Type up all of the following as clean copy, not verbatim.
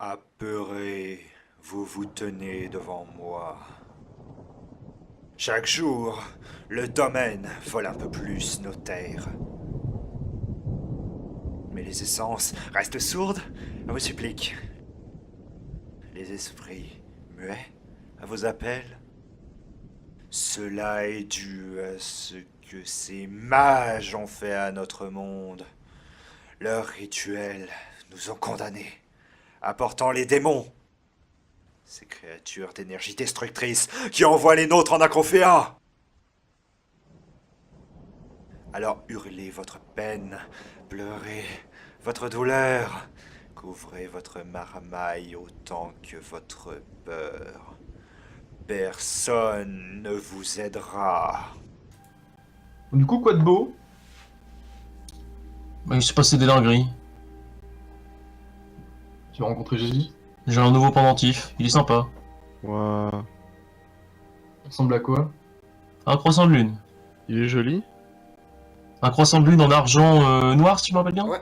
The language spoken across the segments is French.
Apeuré, vous vous tenez devant moi. Chaque jour, le domaine vole un peu plus nos terres. Mais les essences restent sourdes à vos suppliques. Les esprits muets à vos appels. Cela est dû à ce que ces mages ont fait à notre monde. Leurs rituels nous ont condamnés, apportant les démons. Ces créatures d'énergie destructrice qui envoient les nôtres en acrophéa. Alors hurlez votre peine, pleurez votre douleur, couvrez votre marmaille autant que votre peur. Personne ne vous aidera. Du coup, quoi de beau? Bah, il s'est passé des dingueries. Tu as rencontré Jésus? J'ai un nouveau pendentif, il est sympa. Waouh. Il ressemble à quoi? Un croissant de lune. Il est joli. Un croissant de lune en argent noir, si tu me rappelles bien. Ouais.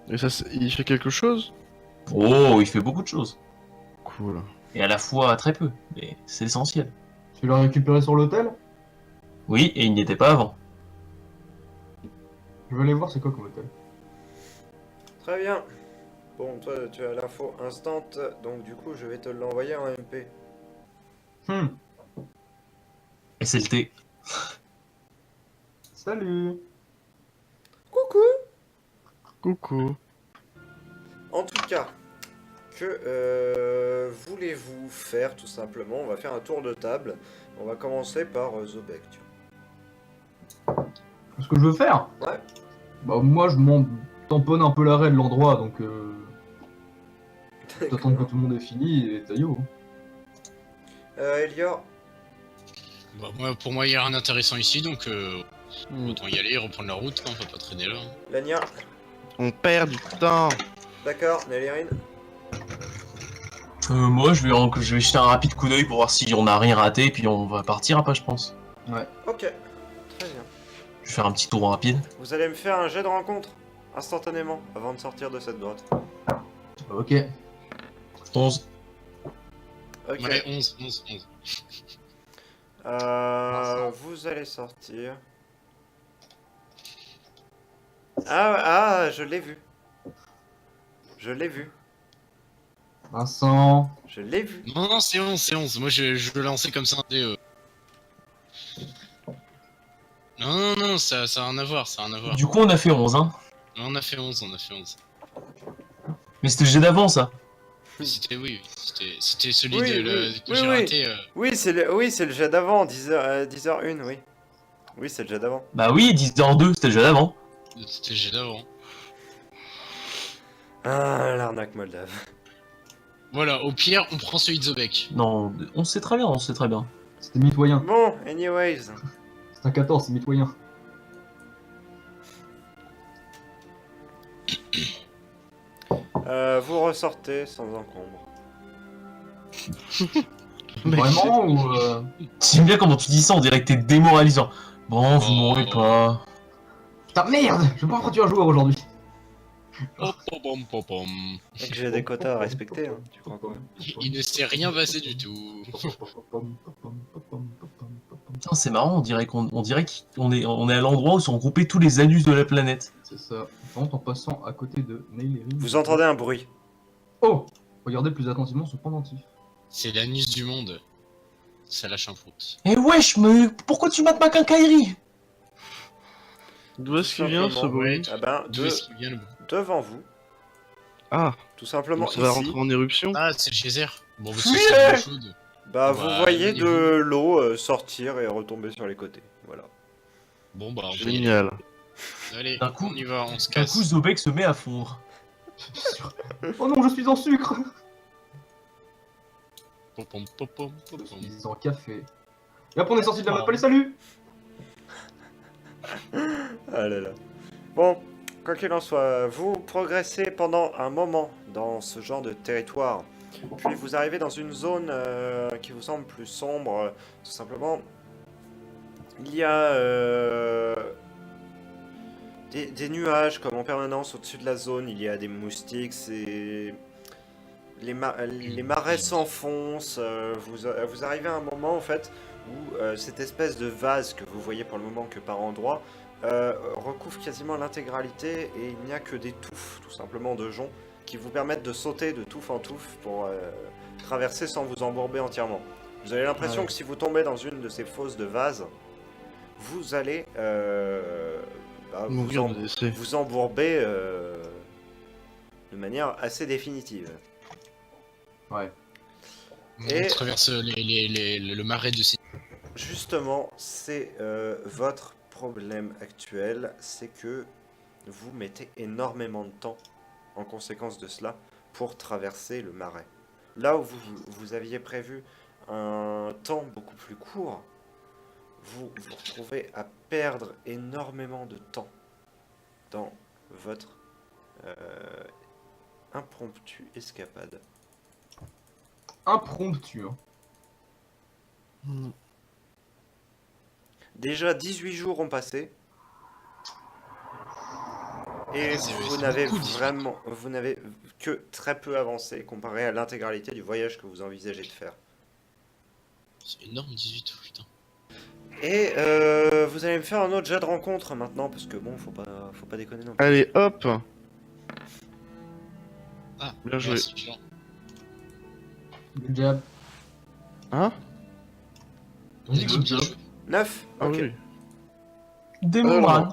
Et ça, il fait quelque chose? Oh, il fait beaucoup de choses. Cool. Et à la fois très peu, mais c'est l'essentiel. Tu l'as récupéré sur l'hôtel? Oui, et il n'y était pas avant. Je veux aller voir c'est quoi comme hôtel. Très bien. Bon, toi, tu as l'info instant, donc du coup, je vais te l'envoyer en MP. Et c'est le thé. Salut. Coucou. Coucou. En tout cas, que voulez-vous faire tout simplement? On va faire un tour de table. On va commencer par Zobek. Tu Ce que je veux faire? Ouais. Bah moi je m'en tamponne un peu l'arrêt de l'endroit donc vois. j'attends que tout le monde ait fini et taillot. Elior, Bah, pour moi, il y a rien d'intéressant ici, donc autant y aller, reprendre la route, hein, on va pas traîner là. Lania, On perd du temps. d'accord, Nelirine. Moi, je vais jeter un rapide coup d'œil pour voir si on n'a rien raté, puis on va partir après, je pense. Ok, très bien. Je vais faire un petit tour rapide. Vous allez me faire un jet de rencontre, instantanément, avant de sortir de cette grotte. Ok. 11. Ok. Ouais, 11. Vous allez sortir. Ah, je l'ai vu. Je l'ai vu. Vincent. Je l'ai vu. Non, c'est 11. Moi, je veux lancer comme ça un dé. Non, ça a rien à voir, Du coup, on a fait 11, hein. Non, on a fait 11. Mais c'était le jet d'avant, ça. Oui, c'était celui Oui, que oui, j'ai oui. raté. Oui, c'est le jet d'avant, 10h01, oui. Oui, c'est le jet d'avant. Bah oui, 10h02, c'était le jet d'avant. C'était le jet d'avant. Ah, l'arnaque moldave. Voilà, au pire, on prend celui de Zobek. Non, on sait très bien, C'était mitoyen. Bon, anyways. C'est un 14, c'est mitoyen. Vous ressortez sans encombre. Vraiment ou J'aime bien comment tu dis ça, on dirait que t'es démoralisant. Bon, vous mourrez pas. Putain merde! Je sais pas pourquoi tu vas jouer aujourd'hui. Pom. Mec, j'ai des quotas à respecter, hein. Tu crois quoi? Il ne s'est rien passé du tout. Putain, c'est marrant, on dirait qu'on est à l'endroit où sont regroupés tous les anus de la planète. C'est ça. Par contre, en passant à côté de Neyleri. Vous entendez un bruit. Oh! Regardez plus attentivement son pendentif. C'est l'anus du monde. Ça lâche un fruit. Eh wesh, mais pourquoi tu mates ma quincaillerie? D'où est-ce qu'il vient ce Simplement, bruit? Ah ben, D'où est-ce qu'il vient le bruit? devant vous, Ah, tout simplement donc ça va ici, rentrer en éruption? Ah, c'est le geyser. Bon, vous Oui, c'est ouais. l'eau chaude. bah, Bah, vous voyez de éloignez-vous. l'eau sortir et retomber sur les côtés. Voilà. Bon, bah, on peut y aller. Génial. Allez, D'un coup- on y va, on se D'un casse. coup, Zobek se met à fondre. Oh non, je suis en sucre! Pom. Je suis en café. Et hop, on est sorti de la map. Allez, salut! Ah là là. Bon, quoi qu'il en soit, vous progressez pendant un moment dans ce genre de territoire. Puis vous arrivez dans une zone qui vous semble plus sombre. Tout simplement, il y a des nuages comme en permanence au-dessus de la zone. Il y a des moustiques. les marais s'enfoncent, vous arrivez à un moment en fait où cette espèce de vase que vous voyez pour le moment que par endroits recouvre quasiment l'intégralité et il n'y a que des touffes tout simplement de joncs qui vous permettent de sauter de touffe en touffe pour traverser sans vous embourber entièrement. Vous avez l'impression Ouais. que si vous tombez dans une de ces fosses de vase, vous allez Mourir de décès. vous embourber de manière assez définitive. Ouais. Et- On traverse le marais de ces... Justement, c'est votre problème actuel, c'est que vous mettez énormément de temps, en conséquence de cela, pour traverser le marais. Là où vous aviez prévu un temps beaucoup plus court, vous vous retrouvez à perdre énormément de temps dans votre impromptue escapade. Impromptu, hein. Déjà 18 jours ont passé. Et C'est vous n'avez beaucoup, 18. vraiment, vous n'avez que très peu avancé comparé à l'intégralité du voyage que vous envisagez de faire. C'est énorme, 18, putain. Et vous allez me faire un autre jet de rencontre maintenant, parce que bon, faut pas déconner non plus. Allez, hop. Ah, Bien joué. merci, Jean. Good job. Hein? On est Good bien job. joué. 9. Ah Ok. oui. Démon.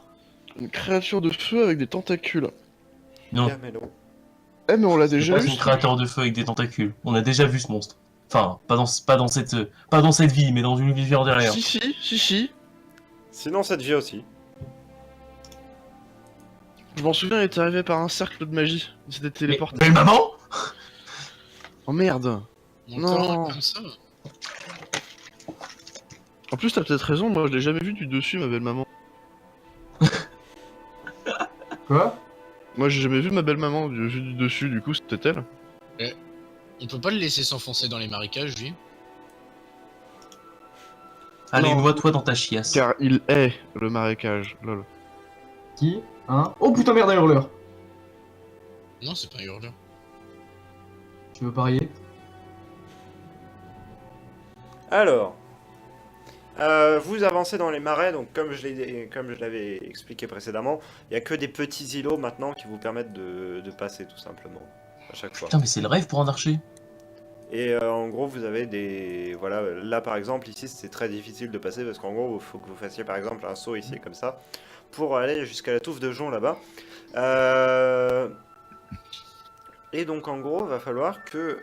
Une créature de feu avec des tentacules. Non, Carmelo. Eh, mais on l'a c'est déjà pas vu. son créateur de feu avec des tentacules. On a déjà vu ce monstre. Enfin, pas dans cette vie, mais dans une vie derrière. Si. Sinon, cette vie aussi. Je m'en souviens, il était arrivé par un cercle de magie. Il s'était Mais, téléporté. belle maman. Oh merde. Encore Non. un comme ça. En plus, t'as peut-être raison, moi je l'ai jamais vu du dessus, ma belle maman. Quoi? Moi j'ai jamais vu ma belle maman vu du dessus, du coup c'était elle. On peut pas le laisser s'enfoncer dans les marécages, lui. Allez, Non. noie-toi dans ta chiasse. Car il est le marécage, lol. Qui? Hein? Oh putain, merde, un hurleur. Non, c'est pas un hurleur. Tu veux parier? Alors, vous avancez dans les marais, donc comme je l'avais expliqué précédemment, il n'y a que des petits îlots maintenant qui vous permettent de passer tout simplement, à chaque fois. Putain, mais c'est le rêve pour un archer. Et en gros, vous avez des... Voilà, là par exemple, ici c'est très difficile de passer parce qu'en gros, il faut que vous fassiez par exemple un saut ici comme ça pour aller jusqu'à la touffe de jonc là-bas. Et donc en gros, il va falloir que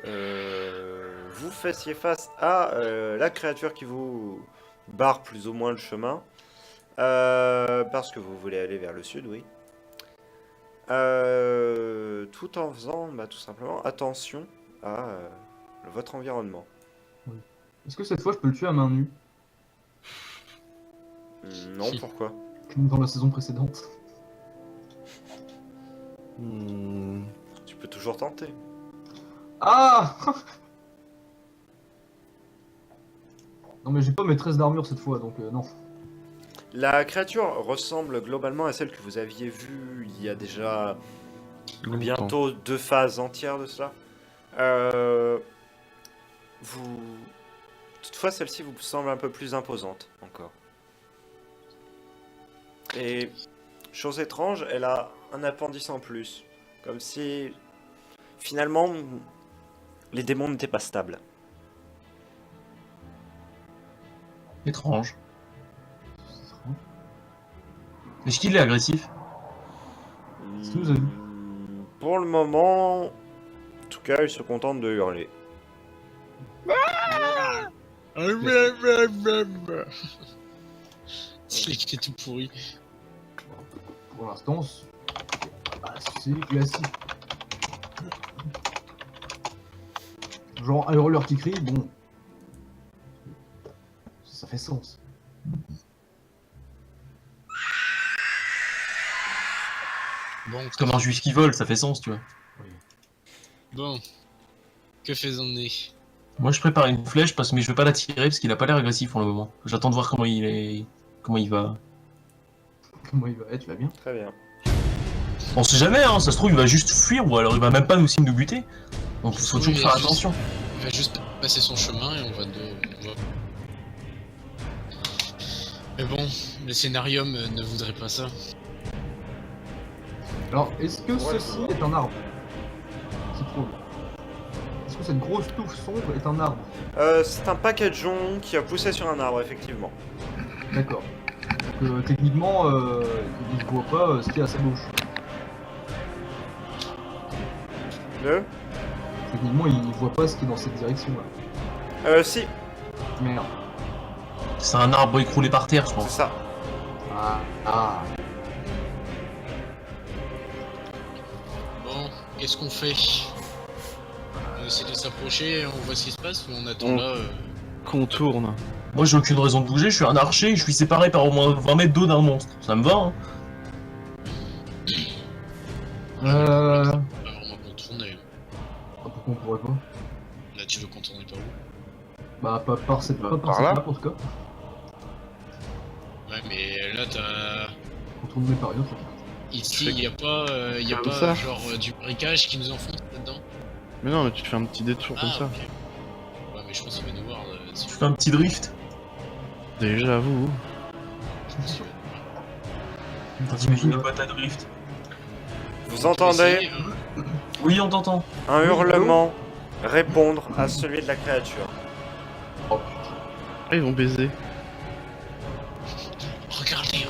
vous fassiez face à la créature qui vous barre plus ou moins le chemin. Parce que vous voulez aller vers le sud, oui. Tout en faisant tout simplement attention à votre environnement. Est-ce que cette fois je peux le tuer à main nue? Non, pourquoi? Comme dans la saison précédente. Tu peux toujours tenter. Ah! Non mais j'ai pas mes 13 d'armure cette fois, donc non. La créature ressemble globalement à celle que vous aviez vue il y a déjà bientôt 2 phases entières de cela. Toutefois, celle-ci vous semble un peu plus imposante encore. Et chose étrange, elle a un appendice en plus. Comme si finalement les démons n'étaient pas stables. Étrange. Est-ce qu'il est agressif? Est-ce que vous avez vu? Pour le moment, en tout cas, il se contente de hurler. C'est écrit tout pourri. Pour l'instant, c'est classique. Genre un hurleur qui crie, bon. Ça fait sens. Bon, Comme un juif qui vole, ça fait sens, tu vois. bon. Que faisons-nous? Moi, je prépare une flèche mais je vais pas la tirer parce qu'il a pas l'air agressif pour le moment. J'attends de voir comment il va. Comment il va? Eh, tu vas bien? Très bien. On sait jamais, hein, ça se trouve il va juste fuir ou alors il va même pas nous buter. Donc il faut Oui, toujours faire juste- attention. Il va juste passer son chemin et on va Mais bon, le scénarium ne voudrait pas ça. Alors, est-ce que Ouais, ceci je est un arbre? C'est trop. Est-ce que cette grosse touffe sombre est un arbre? C'est un paquet-jon qui a poussé sur un arbre, effectivement. D'accord. Donc, techniquement, il ne voit pas ce qui est à sa gauche. Le Techniquement, il voit pas ce qui est dans cette direction-là. Si, Merde. C'est un arbre écroulé par terre, je c'est pense. ça. Ah. Bon, qu'est-ce qu'on fait? On essaie de s'approcher, on voit ce qui se passe ou on attend On- là Contourne. Moi j'ai aucune raison de bouger, je suis un archer, je suis séparé par au moins 20 mètres d'eau d'un monstre. Ça me va, hein. Euh... Pas vraiment contourner. Pourquoi on pourrait pas? Là, tu veux contourner par où? Bah, pas par cette Bah, pas par par là. cette map en tout cas. Ouais, mais là, t'as. Contourner par une autre. Ici, y a pas, Comme ça. genre du briquage qui nous enfonce là-dedans? Mais non, mais tu fais un petit détour comme ça. Ok. Ouais, mais je pense qu'il va nous voir. Si Je fais un petit drift. Déjà, vous. je pense qu'il va nous voir. Attends, t'imagines les boîtes à drift. Vous On peut essayer, entendez hein. Oui, on t'entend. un Oui, hurlement répondre à celui de la créature. Oh putain. Ah, ils vont baiser. Regardez.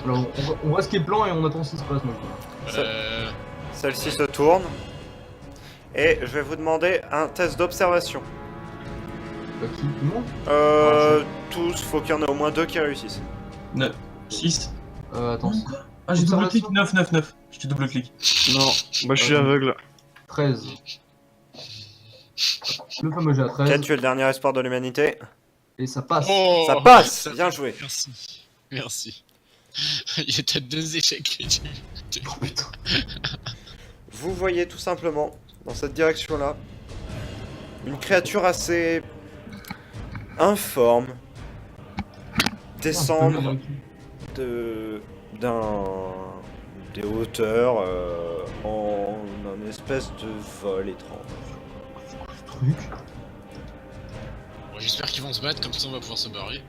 Alors, on voit ce qui est blanc et on attend ce qui se passe, moi. Ça- Euh. Celle-ci se tourne. Et je vais vous demander un test d'observation. Bah, qui? Tout le monde? Tous, faut qu'il y en ait au moins 2 qui réussissent. 9, 6. Attends. Ah, j'ai double Observation. clic, 9, 9, 9. Je te double clic. Non, moi je suis aveugle. 13. Le fameux jet à 13. Ken, tu es le dernier espoir de l'humanité. Et ça passe. Oh, Ça passe. ça Bien fait- joué. Merci. Merci. Il y a peut-être 2 échecs. Oh putain. Vous voyez tout simplement, dans cette direction-là, une créature assez informe descendre des hauteurs en un espèce de vol étrange. Truc. Bon, j'espère qu'ils vont se battre, comme ça on va pouvoir se barrer.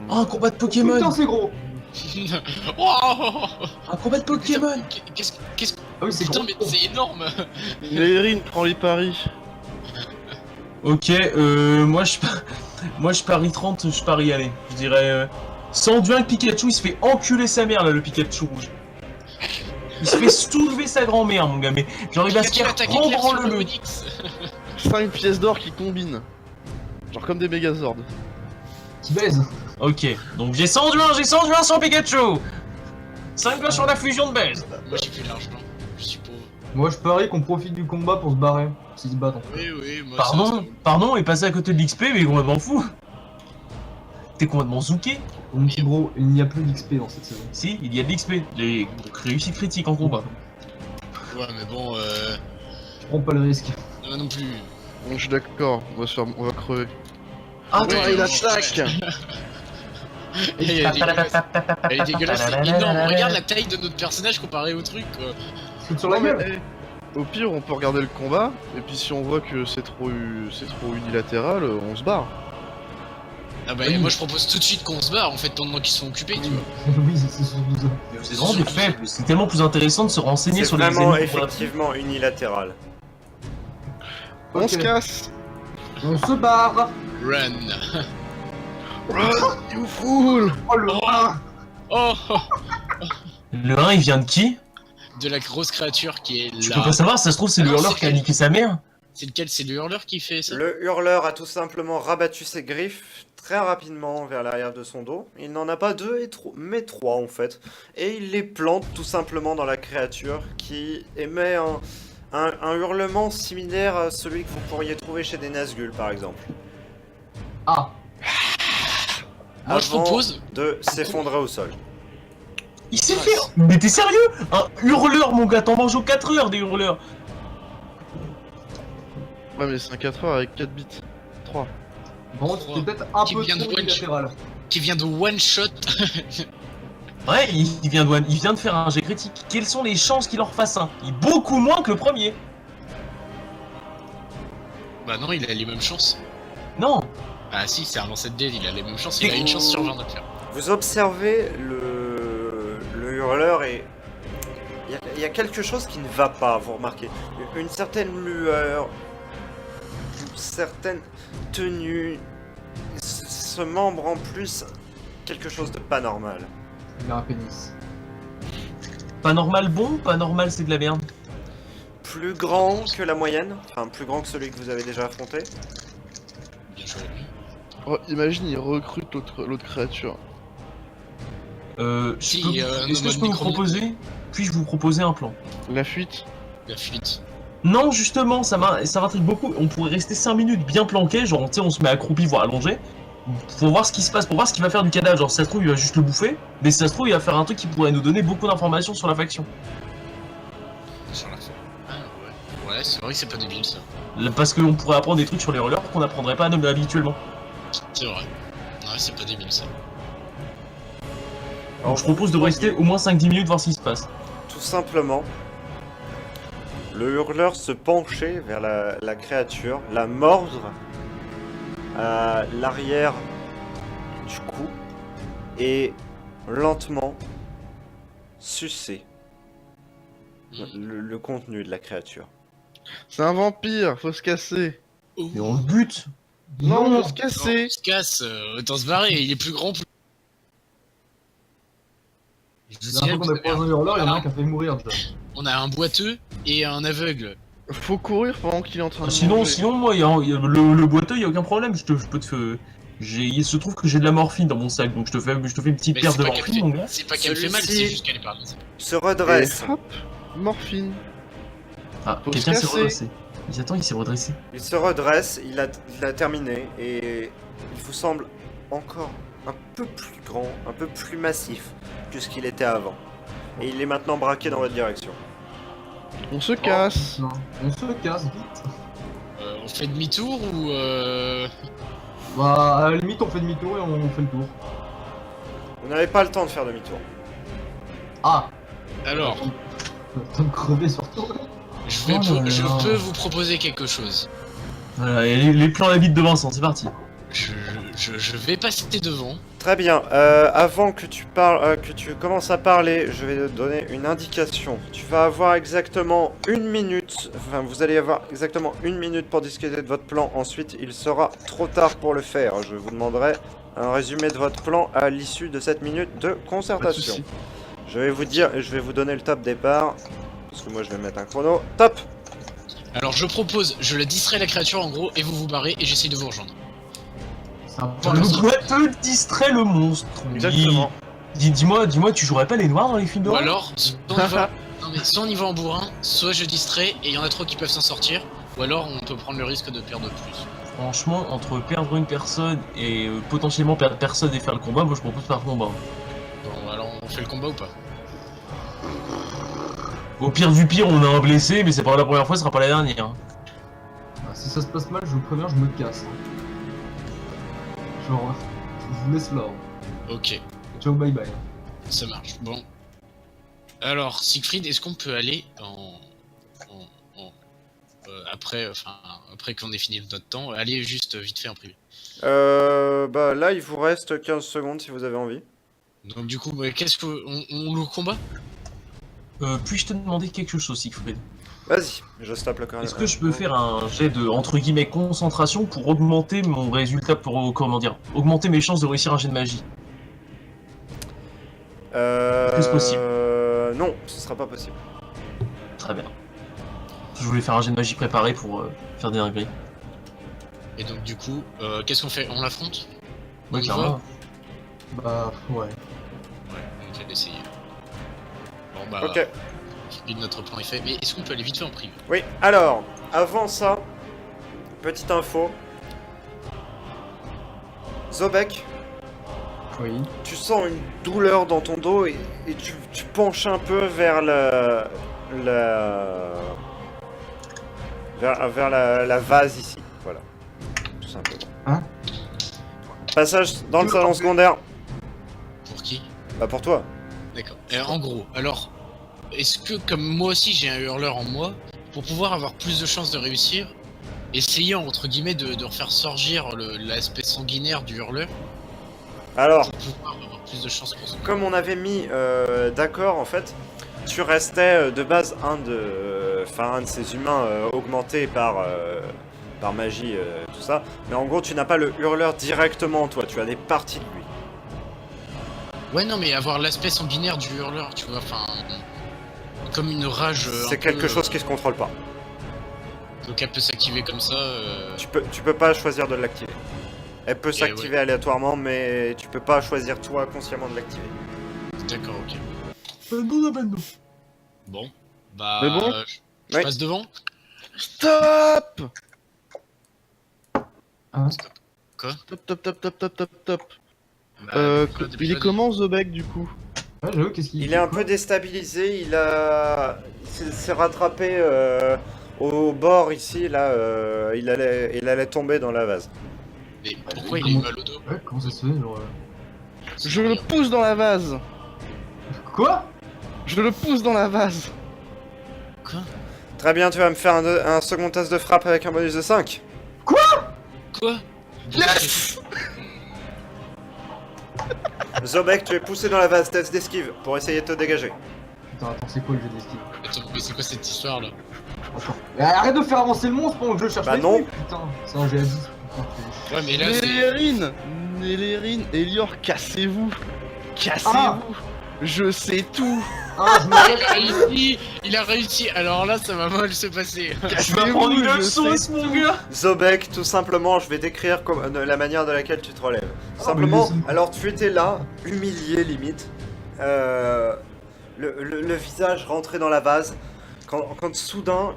Oh, un combat de Pokémon. Putain, c'est gros. Oh Un combat de Pokémon. Qu'est-ce Ah oui, c'est Putain, gros. mais c'est énorme. Lérine prend les paris. Ok, moi je parie 30, je parie aller. Je dirais sans bien que Pikachu il se fait enculer sa mère là, le Pikachu rouge. Il se fait soulever sa grand-mère, mon gars, mais genre il va se Pikachu faire attaque prendre éclair en sur le le. Onix. 5 pièces d'or qui combinent. Genre comme des Megazords. Qui baise. Ok, donc j'ai 100 juin sur Pikachu. 5 doigts sur la fusion de baise. Moi j'ai plus d'argent, je suis pauvre. Moi, je parie qu'on profite du combat pour se barrer. S'ils se battent en fait. Oui, moi Pardon, et passer à côté de l'XP, mais complètement fou. T'es complètement zouké. Mon petit bro, il n'y a plus d'XP dans cette saison. Si, il y a de l'XP. J'ai réussi critique en combat. Ouais, mais bon, Je prends pas le risque. moi non plus. Bon, je suis d'accord, on va crever. Ah, Ouais, il non, attaque. Elle est dégueulasse, c'est énorme. Regarde la taille de notre personnage comparé au truc, quoi. Saute sur la Non, mais, gueule. Au pire, on peut regarder le combat, et puis si on voit que c'est trop unilatéral, on se barre. Ah bah, Oui. moi je propose tout de suite qu'on se barre en fait pendant qu'ils sont occupés, tu vois. Oui, c'est surtout ça. c'est vraiment des faits. C'est tellement plus intéressant de se renseigner C'est sur les vraiment ennemis. effectivement unilatéral. On Ok. se casse. On se barre. Run. Run, you fool. Oh le rat. Oh, Le 1 il vient de qui? de la grosse créature qui est Je là. peux pas savoir, ça se trouve c'est Ah le non, hurleur c'est qui a elle. niqué sa mère. C'est lequel? C'est le hurleur qui fait ça? Le hurleur a tout simplement rabattu ses griffes très rapidement vers l'arrière de son dos. Il n'en a pas 2 mais 3 en fait. Et il les plante tout simplement dans la créature qui émet un hurlement similaire à celui que vous pourriez trouver chez des Nazgûl par exemple. Ah. Moi je Avant propose. de s'effondrer au sol. Il s'est fait. Mais t'es sérieux? Un hurleur, mon gars, t'en manges aux 4 heures des hurleurs. Ouais, mais c'est un 4 heures avec 4 bits. 3. Bon, c'était peut-être un Qui peu vient de trop one unilatéral. Qui vient de one shot. Ouais, il vient de faire un jet critique. Quelles sont les chances qu'il en refasse un? Beaucoup moins que le premier. Bah non, il a les mêmes chances. Non. Ah si, c'est un lancer de dés, il a les mêmes chances, il a une chance sur 20 de le faire. Vous observez le hurleur et il y a quelque chose qui ne va pas, vous remarquez. Une certaine lueur, une certaine tenue, ce membre en plus, quelque chose de pas normal. Il a un pénis. Pas normal bon, pas normal c'est de la merde. Plus grand que la moyenne, enfin plus grand que celui que vous avez déjà affronté. Bien joué. Oh, imagine, il recrute l'autre créature. Si, Est-ce que mode je peux vous micro- proposer? Puis-je vous proposer un plan? La fuite. La fuite. Non, justement, ça m'intrigue beaucoup. On pourrait rester 5 minutes bien planqué, genre, tu sais, on se met accroupi, voire allongé, pour voir ce qui se passe, pour voir ce qu'il va faire du cadavre. Genre, si ça se trouve, il va juste le bouffer, mais si ça se trouve, il va faire un truc qui pourrait nous donner beaucoup d'informations sur la faction. Sur la fin. Ah ouais. Ouais, c'est vrai que c'est pas débile ça. Parce qu'on pourrait apprendre des trucs sur les hurleurs qu'on n'apprendrait pas à nommer habituellement. C'est vrai. Ouais, c'est pas débile ça. Donc, je propose de rester au moins 5-10 minutes, voir ce qui se passe. Tout simplement, le hurleur se penchait vers la créature, la mordre à l'arrière du cou et lentement sucer le contenu de la créature. C'est un vampire, faut se casser. Oh. Et on le bute. Non, faut se Non, casser. on se casse, autant se barrer, il est plus grand, plus... Je vous J'ai signale l'impression qu'on a que pas un hurleur, il y en a un qui a fait mourir déjà. on a un boiteux et un aveugle. Faut courir pendant qu'il est en train de Sinon, manger. moi, le boiteux, il y a aucun problème. Je peux te il se trouve que j'ai de la morphine dans mon sac, donc je te fais une petite Mais paire c'est de pas qu'elle morphine, fait- mon gars. C'est pas qu'elle fait mal, Celui-ci- c'est juste qu'elle est paralysée. Se Et redresse. hop, morphine. Ah, Faut se quelqu'un s'est casser. redressé. Mais attends, il s'est redressé. Il se redresse, il a terminé et il vous semble encore un peu plus grand, un peu plus massif que ce qu'il était avant. Et il est maintenant braqué dans votre direction. On se casse. Non, on se casse vite. On fait demi-tour ou Bah, à la limite, on fait demi-tour et on fait le tour. Vous n'avez pas le temps de faire demi-tour. Ah, Alors, on a le temps de crever surtout. je Oh là je là. peux vous proposer quelque chose. Voilà, et les plans à la bite de Vincent, c'est parti. Je vais passer devant. Très bien. Avant que tu parles, que tu commences à parler, je vais te donner une indication. Tu vas avoir exactement 1 minute. Enfin, vous allez avoir exactement 1 minute pour discuter de votre plan. Ensuite, il sera trop tard pour le faire. Je vous demanderai un résumé de votre plan à l'issue de cette minute de Pas de concertation. soucis. Je vais vous dire, je vais vous donner le top départ. Parce que moi, je vais mettre un chrono. Top. Alors je propose, je la distrais la créature en gros et vous vous barrez et j'essaye de vous rejoindre. C'est un Voilà, Le ça. boiteux distrait le monstre. Exactement. Dis-moi, tu jouerais pas les noirs dans les films Ou d'horreur? alors, soit on y va, non, mais soit on y va en bourrin, soit je distrais et il y en a trop qui peuvent s'en sortir, ou alors on peut prendre le risque de perdre plus. Franchement, entre perdre une personne et potentiellement perdre personne et faire le combat, moi je propose faire le combat. Bon, alors on fait le combat ou pas? Au pire du pire, on a un blessé, mais c'est pas la première fois, ce sera pas la dernière. Ah, si ça se passe mal, je vous préviens, je me casse. Genre, je vous laisse là. Ok, Ciao, bye bye. ça marche. Bon. Alors, Siegfried, est-ce qu'on peut aller après qu'on ait fini notre temps, aller juste vite fait en privé. Bah là, il vous reste 15 secondes si vous avez envie. Donc du coup, qu'est-ce que on le combat? Puis-je te demander quelque chose, Siegfried? Vas-y, je stoppe le corps. Est-ce que je peux faire un jet de, entre guillemets, concentration pour augmenter mon résultat, pour, comment dire, augmenter mes chances de réussir un jet de magie? Est-ce que c'est possible? Non, ce sera pas possible. Très bien. Je voulais faire un jet de magie préparé pour faire des dingueries. Et donc du coup, qu'est-ce qu'on fait? On l'affronte? Ouais, On y clairement. Bah, ouais. Ouais, on va l'essayer. Bon bah, Ok. notre plan est fait. Mais est-ce qu'on peut aller vite fait en privé? Oui, alors, avant ça, petite info. Zobek, Oui. tu sens une douleur dans ton dos et tu penches un peu vers vers la vase ici. Voilà. Tout simplement. Hein? Passage dans le salon secondaire. Pour qui? Bah pour toi. D'accord. En gros, alors, est-ce que comme moi aussi j'ai un hurleur en moi, pour pouvoir avoir plus de chances de réussir, essayer entre guillemets de refaire surgir l'aspect sanguinaire du hurleur Alors, pour pouvoir avoir plus de chances pour son... comme on avait mis d'accord, en fait, tu restais de base un de ces humains augmentés par magie, tout ça. Mais en gros, tu n'as pas le hurleur directement, toi. Tu as des parties de lui. Ouais, non, mais avoir l'aspect sanguinaire du hurleur, tu vois, enfin... Comme une rage... C'est quelque chose qui se contrôle pas. Donc elle peut s'activer comme ça... Tu peux pas choisir de l'activer. Elle peut s'activer aléatoirement, mais tu peux pas choisir toi consciemment de l'activer. D'accord, ok. Abandon. Bon. Bah... Mais bon je Ouais. passe devant. Stop. Hein? Top, top, top, top, top, top, top. Bah, Il est comment Zobek du coup? Ouais, j'avoue, qu'est-ce qu'il Il est un peu déstabilisé, il s'est rattrapé au bord ici, là, il allait tomber dans la vase. Mais pourquoi il est mal au dos? Ouais, comment ça se fait, genre... Je le pousse dans la vase. Quoi? Je le pousse dans la vase. Quoi? Très bien, tu vas me faire un second test de frappe avec un bonus de 5. Quoi? Yes. Zobek, tu es poussé dans la vase, test d'esquive, pour essayer de te dégager. Putain, attends, c'est quoi le jeu d'esquive? Attends, mais c'est quoi cette histoire là? Attends. Arrête de faire avancer le monstre pendant que je cherche Bah mes non. trucs, putain. C'est un G10. Putain, Ouais, mais là c'est... Nélérine, Elior, cassez-vous. Cassez-vous. Je sais tout. Ah, je m'arrête. Il a réussi, alors là ça va mal se passer. Tu vas prendre une je sais sauce, mon gars. Zobek, tout simplement, je vais décrire la manière de laquelle tu te relèves. Simplement, mais laisse-moi. alors tu étais là, humilié limite, le visage rentré dans la vase, quand soudain,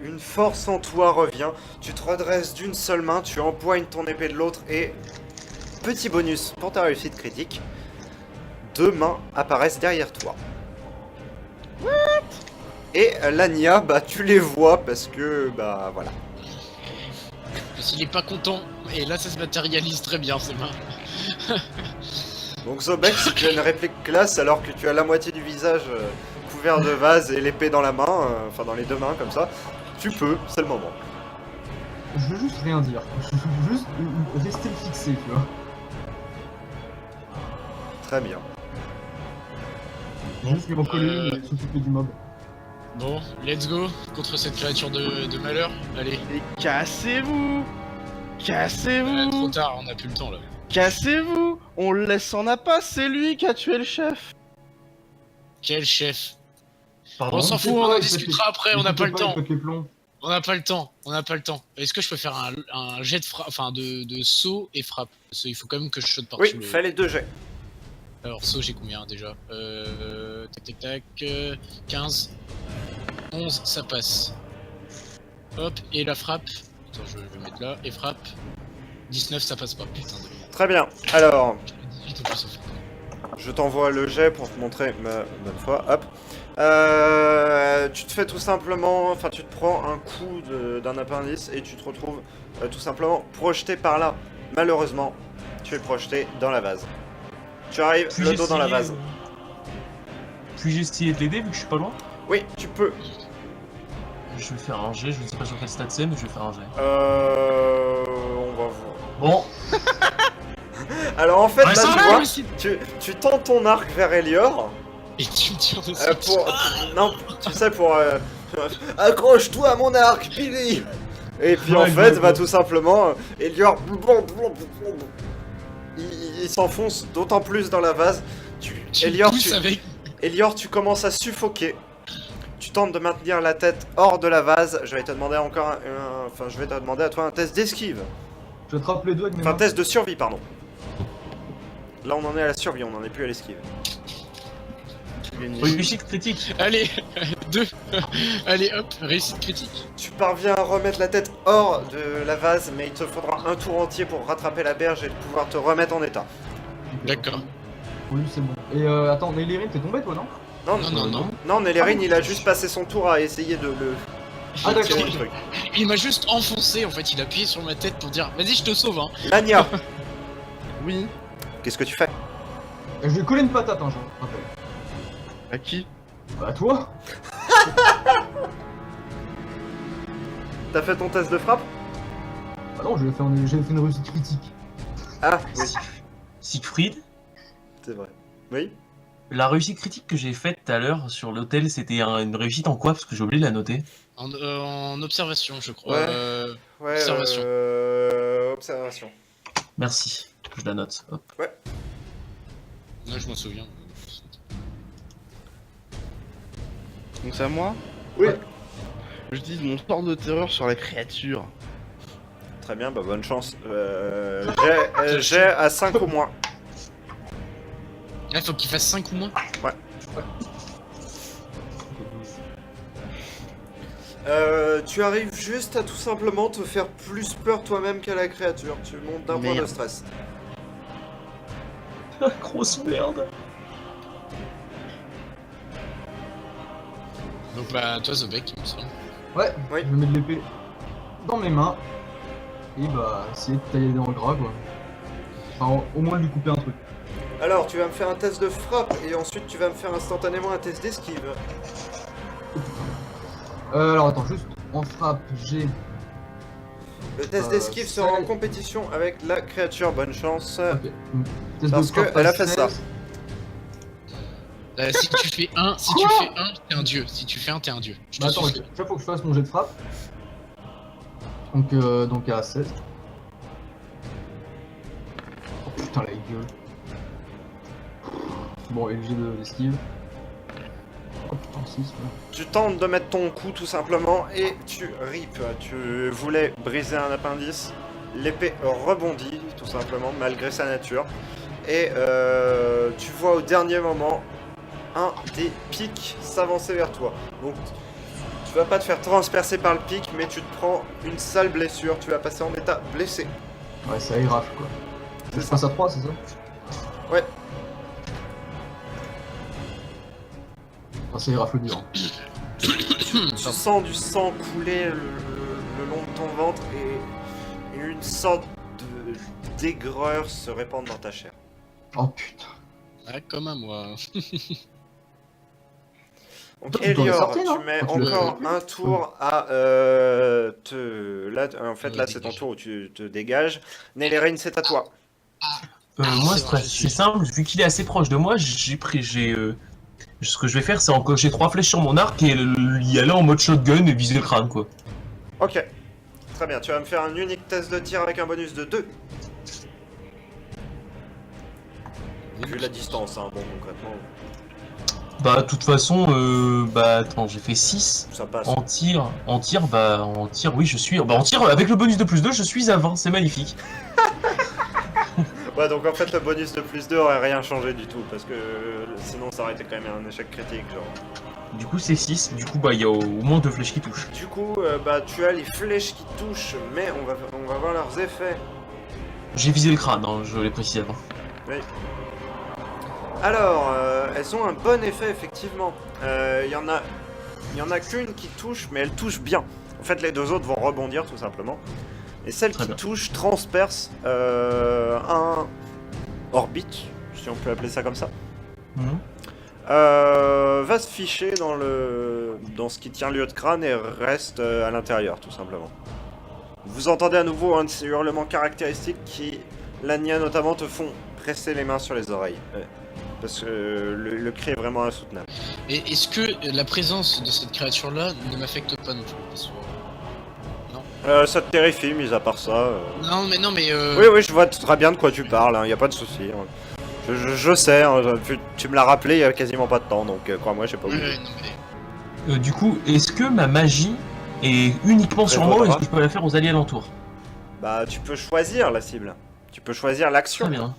une force en toi revient, tu te redresses d'une seule main, tu empoignes ton épée de l'autre et, petit bonus pour ta réussite critique, 2 mains apparaissent derrière toi. Et Lania, bah tu les vois parce que, bah voilà. Parce qu'il est pas content, et là ça se matérialise très bien, c'est mains. Donc Zobek, si tu as une réplique classe alors que tu as la moitié du visage couvert de vase et l'épée dans la main, enfin dans les 2 mains comme ça, tu peux, c'est le moment. Je veux juste rien dire. Je veux juste rester fixé, tu vois. Très bien. Juste lui en coller une et s'occuper du mob. Bon, let's go contre cette créature de malheur. Allez, Et cassez-vous. trop Cassez-vous. tard, on a plus le temps là. Cassez-vous. On le laisse en appât, c'est lui qui a tué le chef. Quel chef. Pardon. On s'en fout, on en discutera après, on n'a pas le temps. temps. On n'a pas le temps. Est-ce que je peux faire un jet de frappe, enfin de saut et frappe? Parce qu'il faut quand même que je saute Oui, par-dessus le... fais les 2 jets. Alors saut j'ai combien déjà? Tac tac tac, 15, 11, ça passe. Hop, et la frappe. Attends, je vais mettre là, et frappe. 19, ça passe pas, putain de merde. Très bien. Alors, 18 en plus, ça fait. je t'envoie le jet pour te montrer ma bonne foi. Hop. Tu te fais tout simplement, enfin tu te prends un coup d'un appendice et tu te retrouves tout simplement projeté par là. Malheureusement, tu es projeté dans la vase. Tu arrives Puis-je le dos dans la essayer, vase. Puis-je essayer de l'aider vu que je suis pas loin? Oui, tu peux. Je vais faire un jet, je ne sais pas sur quel stat c'est, mais je vais faire un jet. On va voir. Bon, Alors en fait, Ouais, là ça tu va, vois, aussi. tu tends ton arc vers Elior. Et tu me tires dessus. Non, tu sais, pour... accroche-toi à mon arc, Billy. Et puis en Ouais, fait, ouais, bah ouais. tout simplement, Elior... Il s'enfonce d'autant plus dans la vase. Tu Elior, pousses avec... Elior, tu commences à suffoquer. Tu tentes de maintenir la tête hors de la vase. Je vais te demander encore enfin, je vais te demander à toi un test d'esquive. Je attrape les deux avec mes Enfin, mains. test de survie, pardon. Là, on en est à la survie, on n'en est plus à l'esquive. réussite critique. Allez, 2. Allez hop, réussite critique. Tu parviens à remettre la tête hors de la vase, mais il te faudra un tour entier pour rattraper la berge et de pouvoir te remettre en état. D'accord. Oui, c'est bon. Et attends, Nélérine, t'es tombé toi, non? Non, Nélérine, il a juste passé son tour à essayer de le... Ah, d'accord. tirer le truc. Il m'a juste enfoncé en fait, il a appuyé sur ma tête pour dire vas-y je te sauve hein. Lania, Oui. qu'est-ce que tu fais? Je vais coller une patate, hein, je te rappelle. À qui? Bah, toi? T'as fait ton test de frappe? Ah non, j'ai fait une réussite critique. Ah, oui, Siegfried, c'est vrai. Oui? la réussite critique que j'ai faite tout à l'heure sur l'hôtel, c'était une réussite en quoi? Parce que j'ai oublié de la noter. En observation, je crois. Ouais. Ouais, Observation. Observation. Merci, je la note. Hop. Là, je m'en souviens. Donc c'est à moi? Oui. Ouais. Je dis mon sort de terreur sur la créature. Très bien, bah bonne chance. J'ai à 5 ou moins. Là, faut qu'il fasse 5 ou moins. Tu arrives juste à tout simplement te faire plus peur toi-même qu'à la créature. Tu montes d'un point de Merde. stress. Grosse merde. Donc, bah, toi, Zobek, il me semble. Ouais, Oui. je mets de l'épée dans mes mains. Et bah, essayer de tailler dans le gras, quoi. Enfin, au moins de lui couper un truc. Alors, tu vas me faire un test de frappe et ensuite tu vas me faire instantanément un test d'esquive. Alors attends, juste en frappe, j'ai. Le test d'esquive sera en compétition avec la créature. Bonne chance. Ok. Test Parce de frappe que elle a à fait ça. 16. Si tu fais un, t'es un dieu. Si tu fais un, t'es un dieu. Je te Bah attends, suis. déjà faut que je fasse mon jet de frappe. Donc à 16. Oh putain la gueule. Bon, et le jet d'esquive. Oh putain, 6. Ouais. Tu tentes de mettre ton coup tout simplement et tu ripes. Tu voulais briser un appendice. L'épée rebondit tout simplement malgré sa nature. Et tu vois au dernier moment un des pics s'avancer vers toi. Donc tu vas pas te faire transpercer par le pic, mais tu te prends une sale blessure. Tu vas passer en état blessé. Ouais, ça érafle quoi. C'est Je ça. passe à 3, c'est ça? Ouais. Enfin, ça érafle dur. Tu sens du sang couler le long de ton ventre et une sorte d'aigreur se répandre dans ta chair. Oh putain. Ah, comme à moi. Donc Toi, tu dois le Elior, sortir, non tu mets Quand tu l'as encore fait. un tour à te... Là, en fait, là, c'est ton tour où tu te dégages. Nélérine, c'est à toi. Moi, c'est vrai, je c'est suis. simple, vu qu'il est assez proche de moi, ce que je vais faire, c'est encocher 3 flèches sur mon arc et y aller en mode shotgun et viser le crâne, quoi. Ok. Très bien, tu vas me faire un unique test de tir avec un bonus de 2. Vu la distance, hein, bon, concrètement, Bah, de toute façon, attends, j'ai fait 6. ça passe. En tir, oui, je suis. Bah, en tir, avec le bonus de plus 2, je suis à 20, c'est magnifique. Ouais, donc en fait, le bonus de plus 2 aurait rien changé du tout, parce que sinon, ça aurait été quand même un échec critique, genre. Du coup, c'est 6, du coup, bah, il y a au moins 2 flèches qui touchent. Du coup, bah, tu as les flèches qui touchent, mais on va voir leurs effets. J'ai visé le crâne, hein, je l'ai précisé avant. Oui. Alors, elles ont un bon effet, effectivement. Il y en a qu'une qui touche, mais elle touche bien. En fait, les deux autres vont rebondir, tout simplement. Et celle Très qui bien. touche transperce un orbite, si on peut appeler ça comme ça. Mhm. Va se ficher dans ce qui tient lieu de crâne et reste à l'intérieur, tout simplement. Vous entendez à nouveau un de ces hurlements caractéristiques qui, Lania notamment, te font presser les mains sur les oreilles. Parce que le cri est vraiment insoutenable. Et est-ce que la présence de cette créature-là ne m'affecte pas non plus? Parce que- Ça te terrifie, mis à part ça. Non, mais. Oui, je vois très bien de quoi tu parles, y a pas de souci. Je sais, hein, tu me l'as rappelé il y a quasiment pas de temps, donc crois-moi, j'ai pas oublié. Ouais, non, mais. Du coup, est-ce que ma magie est uniquement sur moi ou est-ce que je peux la faire aux alliés alentours? Bah, tu peux choisir la cible. Tu peux choisir l'action. Très bien.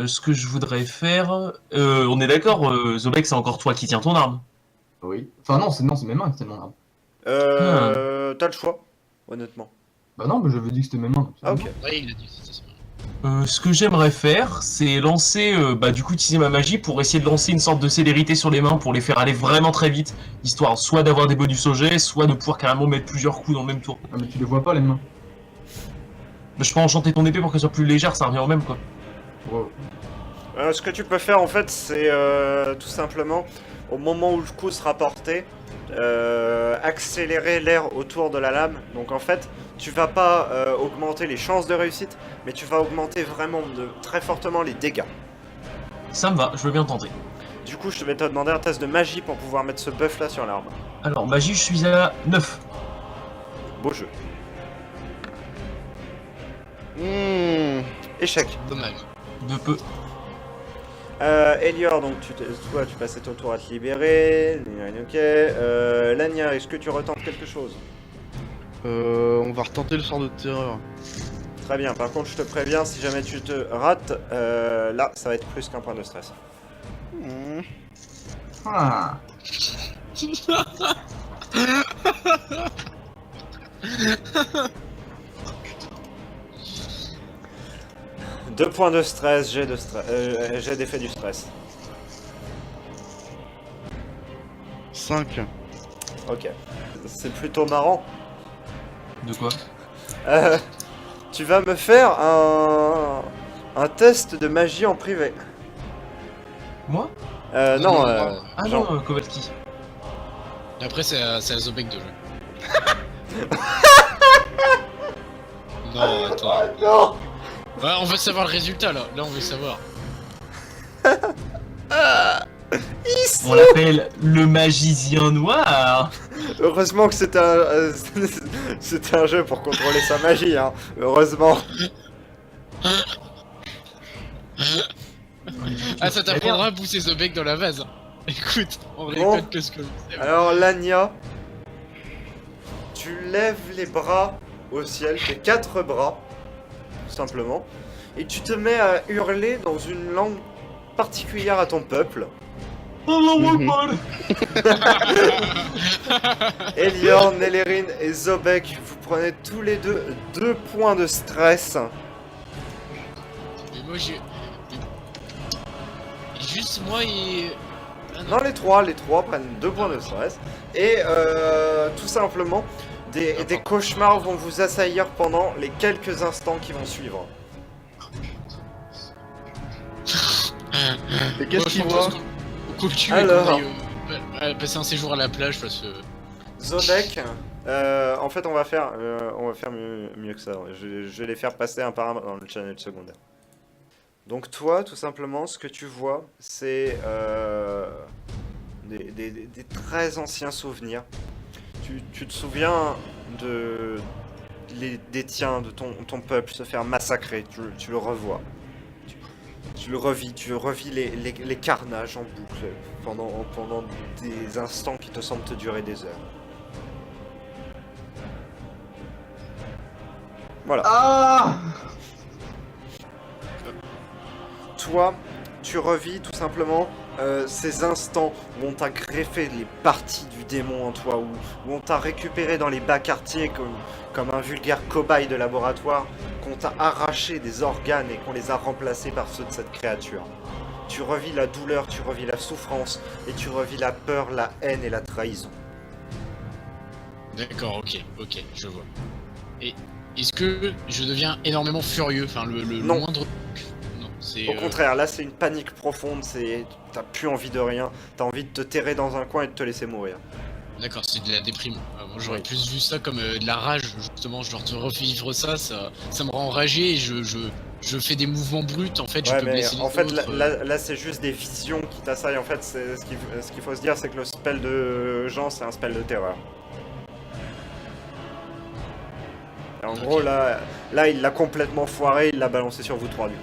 Ce que je voudrais faire... on est d'accord, Zobek, c'est encore toi qui tiens ton arme. Oui. Enfin non, c'est mes mains qui tiennent mon arme. T'as le choix, honnêtement. Bah non, mais j'avais dit que c'était mes mains. Ah, ok. Ouais, il a dit que c'était ça. Ce que j'aimerais faire, c'est lancer, du coup, utiliser ma magie pour essayer de lancer une sorte de célérité sur les mains pour les faire aller vraiment très vite, histoire soit d'avoir des bonus au jet, soit de pouvoir carrément mettre plusieurs coups dans le même tour. Ah mais tu les vois pas les mains. Mais je peux enchanter ton épée pour qu'elle soit plus légère, ça revient au même, quoi. Wow. Ce que tu peux faire en fait, c'est tout simplement, au moment où le coup sera porté, accélérer l'air autour de la lame. Donc en fait, tu vas pas augmenter les chances de réussite, mais tu vas augmenter vraiment très fortement les dégâts. Ça me va, je veux bien tenter. Du coup, je vais te demander un test de magie pour pouvoir mettre ce buff là sur l'arme. Alors, magie, je suis à 9. Beau jeu. Mmh. Échec. Dommage. De peu. Elior, donc toi, tu passais ton tour à te libérer. Ok. Lania, est-ce que tu retentes quelque chose? On va retenter le sort de terreur. Très bien. Par contre, je te préviens, si jamais tu te rates, là, ça va être plus qu'un point de stress. Mmh. Ah. Deux points de stress, j'ai d'effet du stress. 5. Ok. C'est plutôt marrant. De quoi? Tu vas me faire un test de magie en privé. Moi? Non, Ah Jean. non, Kowalski. Après, c'est à Zobek de jouer. Non, attends. Non. Ouais, on veut savoir le résultat là. Là, on veut savoir. On l'appelle le magicien noir. Heureusement que c'était c'était un jeu pour contrôler sa magie, hein. Heureusement. Ah, ça t'apprendra à pousser Zobek dans la vase. Écoute, on Bon. répète que ce que l'on sait. Alors Lania, tu lèves les bras au ciel, tes 4 bras, tout simplement, et tu te mets à hurler dans une langue particulière à ton peuple. Elior, Nelerin et Zobek, vous prenez tous les deux 2 points de stress. Mais moi, j'ai. Juste moi et. Ah Non, les trois prennent 2 points de stress. Et tout simplement, des cauchemars vont vous assaillir pendant les quelques instants qui vont suivre. Et qu'est-ce Moi, je qu'il propose voit qu'on tue Alors. et qu'on aille passer un séjour à la plage parce que. Zodek, en fait on va faire mieux que ça. Je vais les faire passer un par un dans le channel secondaire. Donc toi, tout simplement, ce que tu vois, c'est des très anciens souvenirs. Tu te souviens des tiens, de ton peuple se faire massacrer, tu le revois. Tu le revis les carnages en boucle pendant des instants qui te semblent te durer des heures. Voilà. Ah. Toi, tu revis tout simplement ces instants où on t'a greffé les parties du démon en toi, où on t'a récupéré dans les bas quartiers comme un vulgaire cobaye de laboratoire, qu'on t'a arraché des organes et qu'on les a remplacés par ceux de cette créature. Tu revis la douleur, tu revis la souffrance, et tu revis la peur, la haine et la trahison. D'accord, ok, je vois. Et est-ce que je deviens énormément furieux? Enfin, le Non. moindre. Non, c'est. Au contraire, là c'est une panique profonde, t'as plus envie de rien, t'as envie de te terrer dans un coin et de te laisser mourir. D'accord, c'est de la déprime. Moi, j'aurais Oui. plus vu ça comme de la rage, justement. Genre, de revivre ça me rend enragé et je fais des mouvements bruts. En fait, je Ouais, peux mais blesser les en fait, autres. là c'est juste des visions qui t'assaillent. En fait, ce qu'il faut se dire, c'est que le spell de Jean, c'est un spell de terreur. Et en Ok. gros, là, il l'a complètement foiré, il l'a balancé sur vous trois, du coup.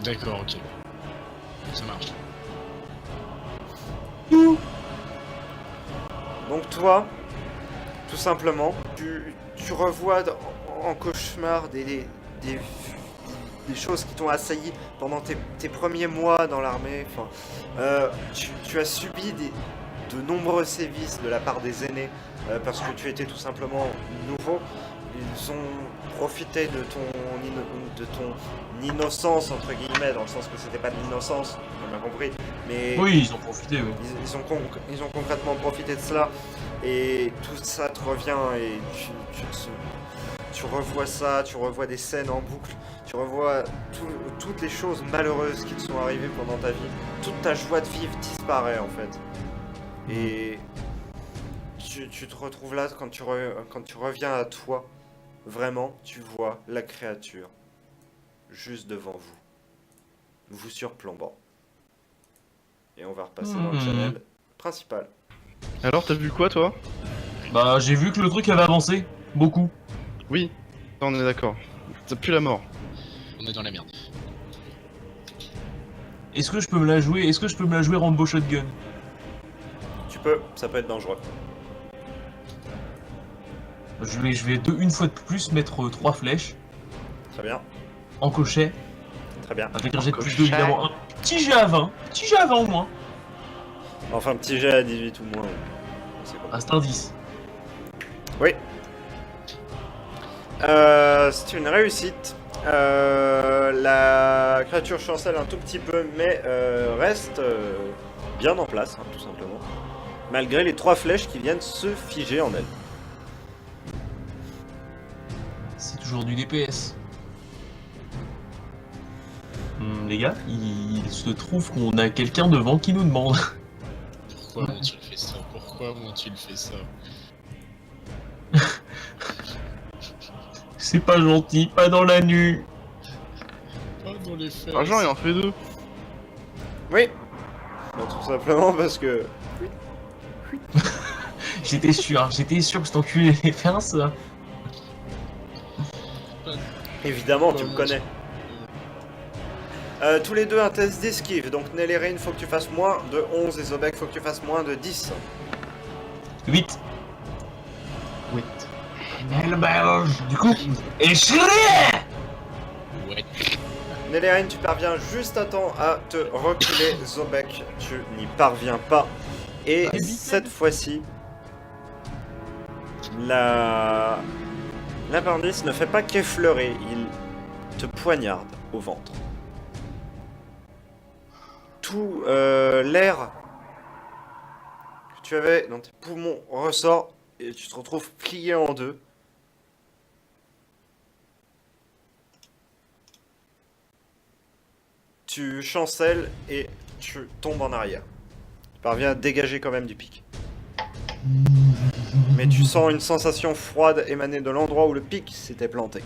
D'accord, ok. Ça marche. Donc toi, tout simplement, tu revois en cauchemar des choses qui t'ont assailli pendant tes premiers mois dans l'armée. Enfin, tu as subi de nombreux sévices de la part des aînés parce que tu étais tout simplement nouveau. Ils ont profité de ton innocence, entre guillemets, dans le sens que c'était pas de l'innocence, on a compris, mais Oui, ils ont profité, oui. ils ont concrètement profité de cela, et tout ça te reviens et tu revois ça, tu revois des scènes en boucle, tu revois toutes les choses malheureuses qui te sont arrivées pendant ta vie. Toute ta joie de vivre disparaît en fait. Et tu te retrouves là quand tu reviens à toi. Vraiment, tu vois la créature juste devant vous surplombant. Et on va repasser dans le channel principal. Alors, t'as vu quoi, toi? Bah, j'ai vu que le truc avait avancé. Beaucoup. Oui, ça, on est d'accord. Ça pue la mort. On est dans la merde. Est-ce que je peux me la jouer? Est-ce que je peux me la jouer Rambo Shotgun? Tu peux, ça peut être dangereux. Je vais une fois de plus mettre 3 flèches Très bien, en cochet. très bien. Avec un jet de plus Cochet. 2 évidemment. Un petit jet à 20. Petit jet à 20 au moins. Enfin, petit jet à 18 ou moins. C'est bon. Ah, c'est un 10. Oui. C'est une réussite. La créature chancelle un tout petit peu, mais reste bien en place, hein, tout simplement. Malgré les 3 flèches qui viennent se figer en elle. C'est toujours du DPS. Les gars, il se trouve qu'on a quelqu'un devant qui nous demande. Pourquoi m'ont-ils fait ça? Pourquoi m'ont-ils fait ça? C'est pas gentil, pas dans la nuit. Pas dans les fesses. Argent, il en fait 2. Oui. Bah, tout simplement parce que... J'étais sûr que cet enculé allait faire ça. Évidemment, tu me connais. Tous les deux un test d'esquive, donc Nélérine, faut que tu fasses moins de 11 et Zobek, faut que tu fasses moins de 10. 8. 8. Du coup, échiré. Ouais. Nélérine, tu parviens juste à temps à te reculer, Zobek, tu n'y parviens pas. Et cette fois-ci, l'appendice ne fait pas qu'effleurer, il te poignarde au ventre. Tout l'air que tu avais dans tes poumons ressort et tu te retrouves plié en deux. Tu chancelles et tu tombes en arrière. Tu parviens à dégager quand même du pic. Mais tu sens une sensation froide émaner de l'endroit où le pic s'était planté.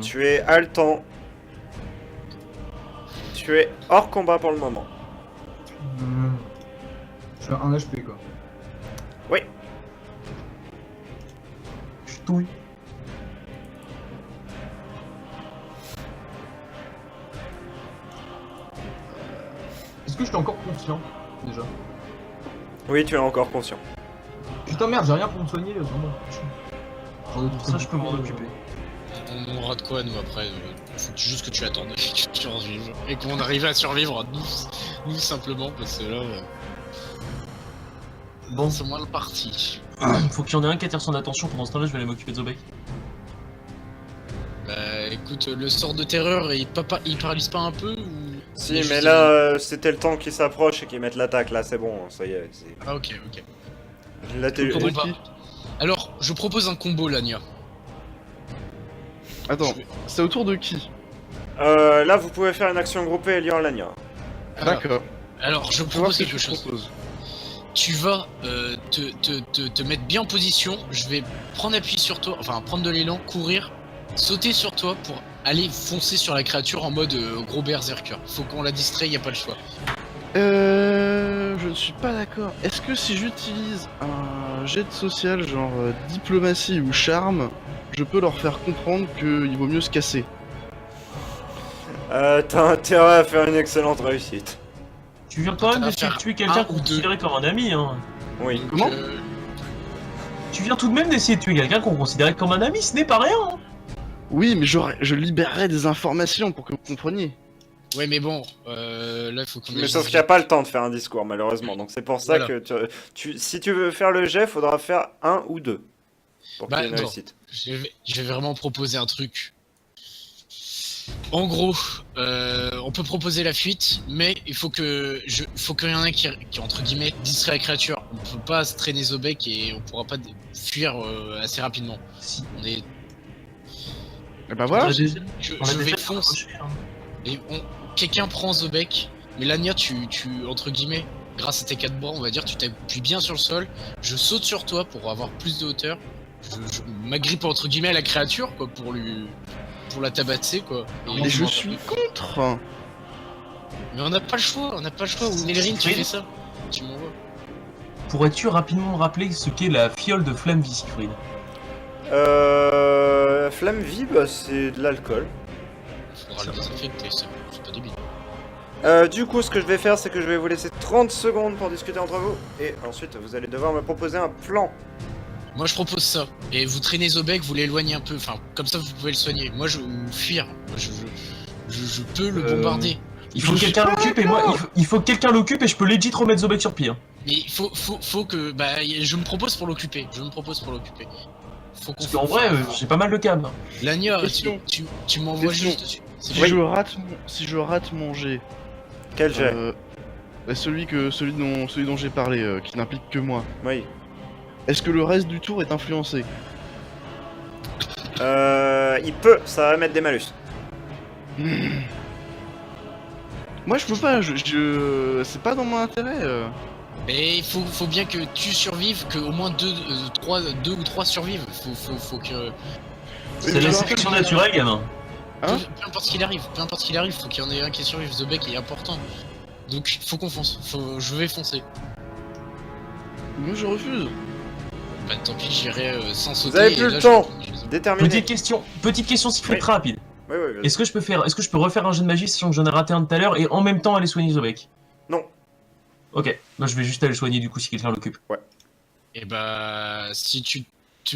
Tu es haletant. Tu es hors combat pour le moment. Je suis à 1 HP quoi. Oui. Je touille. Est-ce que je suis encore conscient déjà? Oui, tu es encore conscient. Putain merde, j'ai rien pour me soigner, vraiment. Genre de tout Ça, je peux m'en occuper. On mourra de quoi nous après? Faut juste que tu attendes que tu survives. Et qu'on arrive à survivre, nous simplement, parce que là, Bon, c'est moins le parti. faut qu'il y en ait un qui attire son attention. Pendant ce temps-là, je vais aller m'occuper de Zobek. Bah écoute, le sort de terreur, il paralyse pas un peu ou... Si, Il est mais juste- là, c'était le temps qu'ils s'approchent et qu'ils mettent l'attaque. Là, c'est bon, ça y est. Ah ok. Là, t'es... Comment de pas qui Alors, je propose un combo, Lania. Attends, Je vais- c'est autour de qui? Là, vous pouvez faire une action groupée et lire Lania. D'accord. Alors, je Je vois propose ce que quelque tu chose. proposes. Tu vas te mettre bien en position, je vais prendre appui sur toi, enfin prendre de l'élan, courir, sauter sur toi pour aller foncer sur la créature en mode gros berserker. Faut qu'on la distrait, y a pas le choix. Je ne suis pas d'accord. Est-ce que si j'utilise un jet de social genre diplomatie ou charme, je peux leur faire comprendre qu'il vaut mieux se casser? T'as intérêt à faire une excellente réussite. Tu viens quand même Ça va d'essayer de faire tuer un quelqu'un ou qu'on deux. considérait comme un ami, hein. Oui. Donc, Comment Tu viens tout de même d'essayer de tuer quelqu'un qu'on considérait comme un ami, ce n'est pas rien, hein. Oui, mais je libérerai des informations pour que vous compreniez. Ouais, mais bon, là, faut qu'on... Mais sauf qu'il n'y a pas le temps de faire un discours, malheureusement. Donc c'est pour ça Voilà. que si tu veux faire le jet, faudra faire 1 ou 2. Pour qu'il y ait une non. réussite. Je vais vraiment proposer un truc. En gros, on peut proposer la fuite, mais il faut qu'il y en ait qui entre guillemets distrait la créature. On peut pas se traîner Zobek et on pourra pas fuir assez rapidement. Si. On est, Et bah voilà. je On a vais déjà foncer. approché, hein. Et quelqu'un prend Zobek, mais Lania, tu entre guillemets, grâce à tes 4 bras, on va dire, tu t'appuies bien sur le sol. Je saute sur toi pour avoir plus de hauteur. Je m'agrippe entre guillemets à la créature, quoi, pour la tabasser, quoi. Mais je suis contre. Mais on n'a pas le choix, Ou Nélérine, tu fais ça. Tu m'envoies. Pourrais-tu rapidement me rappeler ce qu'est la fiole de flamme vie, Siegfried? Flamme vive, c'est de l'alcool. Faudra le désinfecter, c'est pas débile. Du coup, ce que je vais faire, c'est que je vais vous laisser 30 secondes pour discuter entre vous. Et ensuite, vous allez devoir me proposer un plan. Moi je propose ça. Et vous traînez Zobek, vous l'éloignez un peu. Enfin, comme ça vous pouvez le soigner. Moi je ou fuir. Moi, je peux le bombarder. Il faut que quelqu'un l'occupe et moi, il faut que quelqu'un l'occupe et je peux legit remettre Zobek sur pied. Hein. Mais il faut que. Bah, je me propose pour l'occuper. Faut qu'on. Parce qu'en vrai, j'ai pas mal de cam. Hein. Lania, Question. tu m'envoies Question. juste dessus. C'est Si, bon. si je rate mon jet, Quel jet bah, celui dont j'ai parlé, qui n'implique que moi, Oui. est-ce que le reste du tour est influencé? Il peut, ça va mettre des malus. Moi je peux pas, c'est pas dans mon intérêt. Mais il faut bien que tu survives, que au moins 2 ou 3 survivent. Faut que. C'est la sélection naturelle, gamin. Hein? Peu importe ce qu'il arrive, faut qu'il y en ait un qui survive. Zobek est important. Donc faut qu'on fonce. Je vais foncer. Moi je refuse. Bah tant pis, j'irai sans sauter. Vous avez et plus là, le je temps. continue, je sais pas. Déterminé. Petite question, Siegfried, Oui. très rapide. Oui, oui, vas-y. Est-ce que je peux refaire un jet de magie sachant que j'en ai raté un tout à l'heure et en même temps aller soigner Zobek? Non. Ok, moi je vais juste aller le soigner du coup si quelqu'un l'occupe. Et bah si tu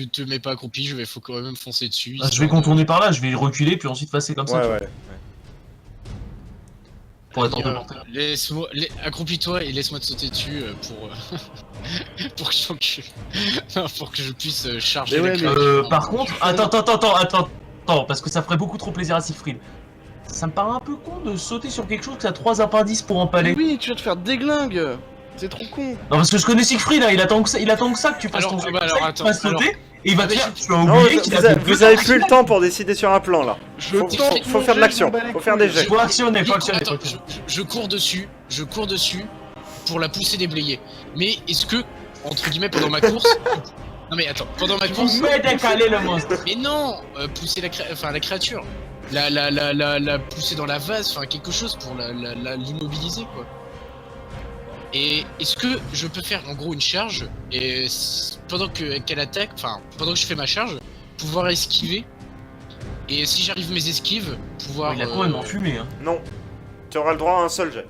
te mets pas accroupi, faut quand même foncer dessus. Ah, je vais contourner par là, je vais reculer puis ensuite passer comme ça. Ouais, tu vois, ouais. pour être en deux porteurs. Laisse-moi, accroupis-toi et laisse-moi te sauter dessus pour pour que je puisse charger. Mais la ouais, créature. Par contre, attends, parce que ça ferait beaucoup trop plaisir à Siegfried. Ça me paraît un peu con de sauter sur quelque chose qui a 3 appendices pour Mais empaler. oui, tu vas te faire déglingue. C'est trop con. Non, parce que je connais Siegfried là, il attend que ça que tu fasses Alors, ton jet bah, comme alors, ça, attends, tu vas sauter et il va te mais faire. je- Tu as Non, oublié qu'il a fait vous avez plus le temps pour décider sur un plan là. Je Faut- tente faut mon faire de jet, l'action, je m'en bats les faut faire des couilles. jets. Faut actionner, Attends, je cours dessus pour la pousser déblayer. Mais est-ce que, entre guillemets, pendant ma course. Non mais attends, pendant ma course. Mais décaler le monstre. Mais non pousser la créature. La pousser dans la vase, enfin quelque chose pour l'immobiliser quoi. Et est-ce que je peux faire en gros une charge et pendant qu'elle attaque, enfin pendant que je fais ma charge, pouvoir esquiver. Et si j'arrive mes esquives, pouvoir. Il a complètement fumé. Hein. Non. Tu auras le droit à un seul jet.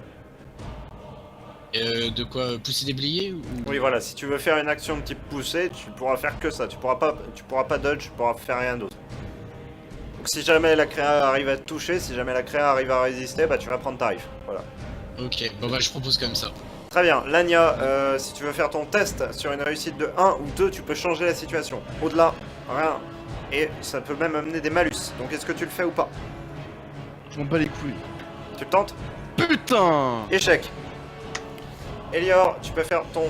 De quoi pousser déblayer ou... Oui, voilà, si tu veux faire une action de type poussée, tu pourras faire que ça. Tu pourras pas dodge, tu pourras faire rien d'autre. Donc si jamais la créa arrive à te toucher, si jamais la créa arrive à résister, bah tu vas prendre tarif. Voilà. Ok, bon bah je propose comme ça. Très bien, Lania, si tu veux faire ton test sur une réussite de 1 ou 2, tu peux changer la situation. Au-delà, rien. Et ça peut même amener des malus. Donc est-ce que tu le fais ou pas? Je m'en bats les couilles. Tu le tentes? Putain. Échec. Elior, tu peux faire ton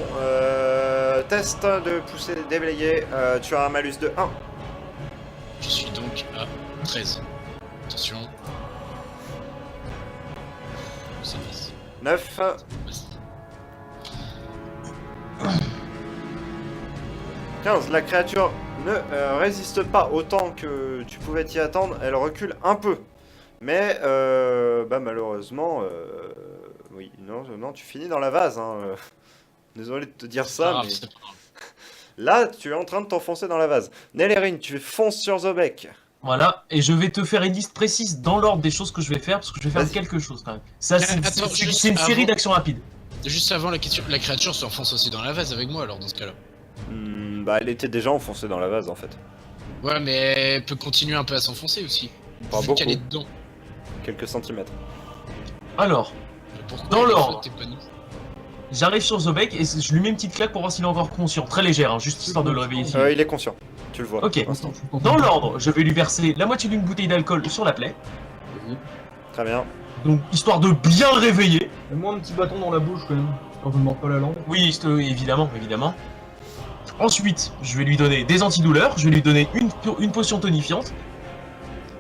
test de pousser déblayer. Tu as un malus de 1. Je suis donc à 13. Attention. Ça passe. 9. Vas-y. 15. La créature ne résiste pas autant que tu pouvais t'y attendre. Elle recule un peu. Mais bah malheureusement, oui, non, tu finis dans la vase. Hein. Désolé de te dire C'est pas ça, grave, mais c'est pas grave. là, tu es en train de t'enfoncer dans la vase. Nélérine, tu fonces sur Zobek. Voilà, et je vais te faire une liste précise dans l'ordre des choses que je vais faire, parce que je vais faire Vas-y. quelque chose quand même. Ça, c'est Attends, juste c'est une série avant- d'actions rapides. Juste avant, la créature se enfonce aussi dans la vase avec moi alors dans ce cas-là. Bah, elle était déjà enfoncée dans la vase en fait. Ouais, mais elle peut continuer un peu à s'enfoncer aussi. Pas Vu beaucoup. qu'elle est dedans. Quelques centimètres. Alors, Mais pourquoi Dans elle l'ordre. flotte, t'es pas nous j'arrive sur Zobek et je lui mets une petite claque pour voir s'il est encore conscient. Très légère, hein, juste histoire de le réveiller. Il est conscient. Tu le vois. Ok. pour l'instant. Dans l'ordre, je vais lui verser la moitié d'une bouteille d'alcool sur la plaie. Vas-y. Très bien. Donc, histoire de bien le réveiller. Mets-moi un petit bâton dans la bouche quand même, quand je ne mords pas la langue. Oui, évidemment, évidemment. Ensuite, je vais lui donner des antidouleurs, je vais lui donner une potion tonifiante.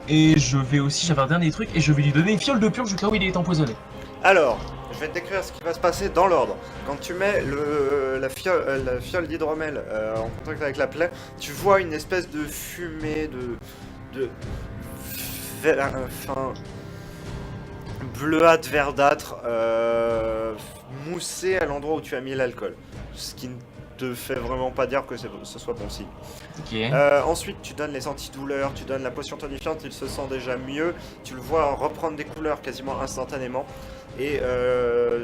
Et je vais aussi, j'avais un dernier truc, et je vais lui donner une fiole de purge au cas où il est empoisonné. Alors, je vais te décrire ce qui va se passer dans l'ordre. Quand tu mets la fiole d'hydromel en contact avec la plaie, tu vois une espèce de fumée enfin, bleuâtre, verdâtre, moussée à l'endroit où tu as mis l'alcool. Ce qui ne te fait vraiment pas dire que ce soit bon signe. Ok. Ensuite, tu donnes les antidouleurs, tu donnes la potion tonifiante, il se sent déjà mieux. Tu le vois reprendre des couleurs quasiment instantanément. Et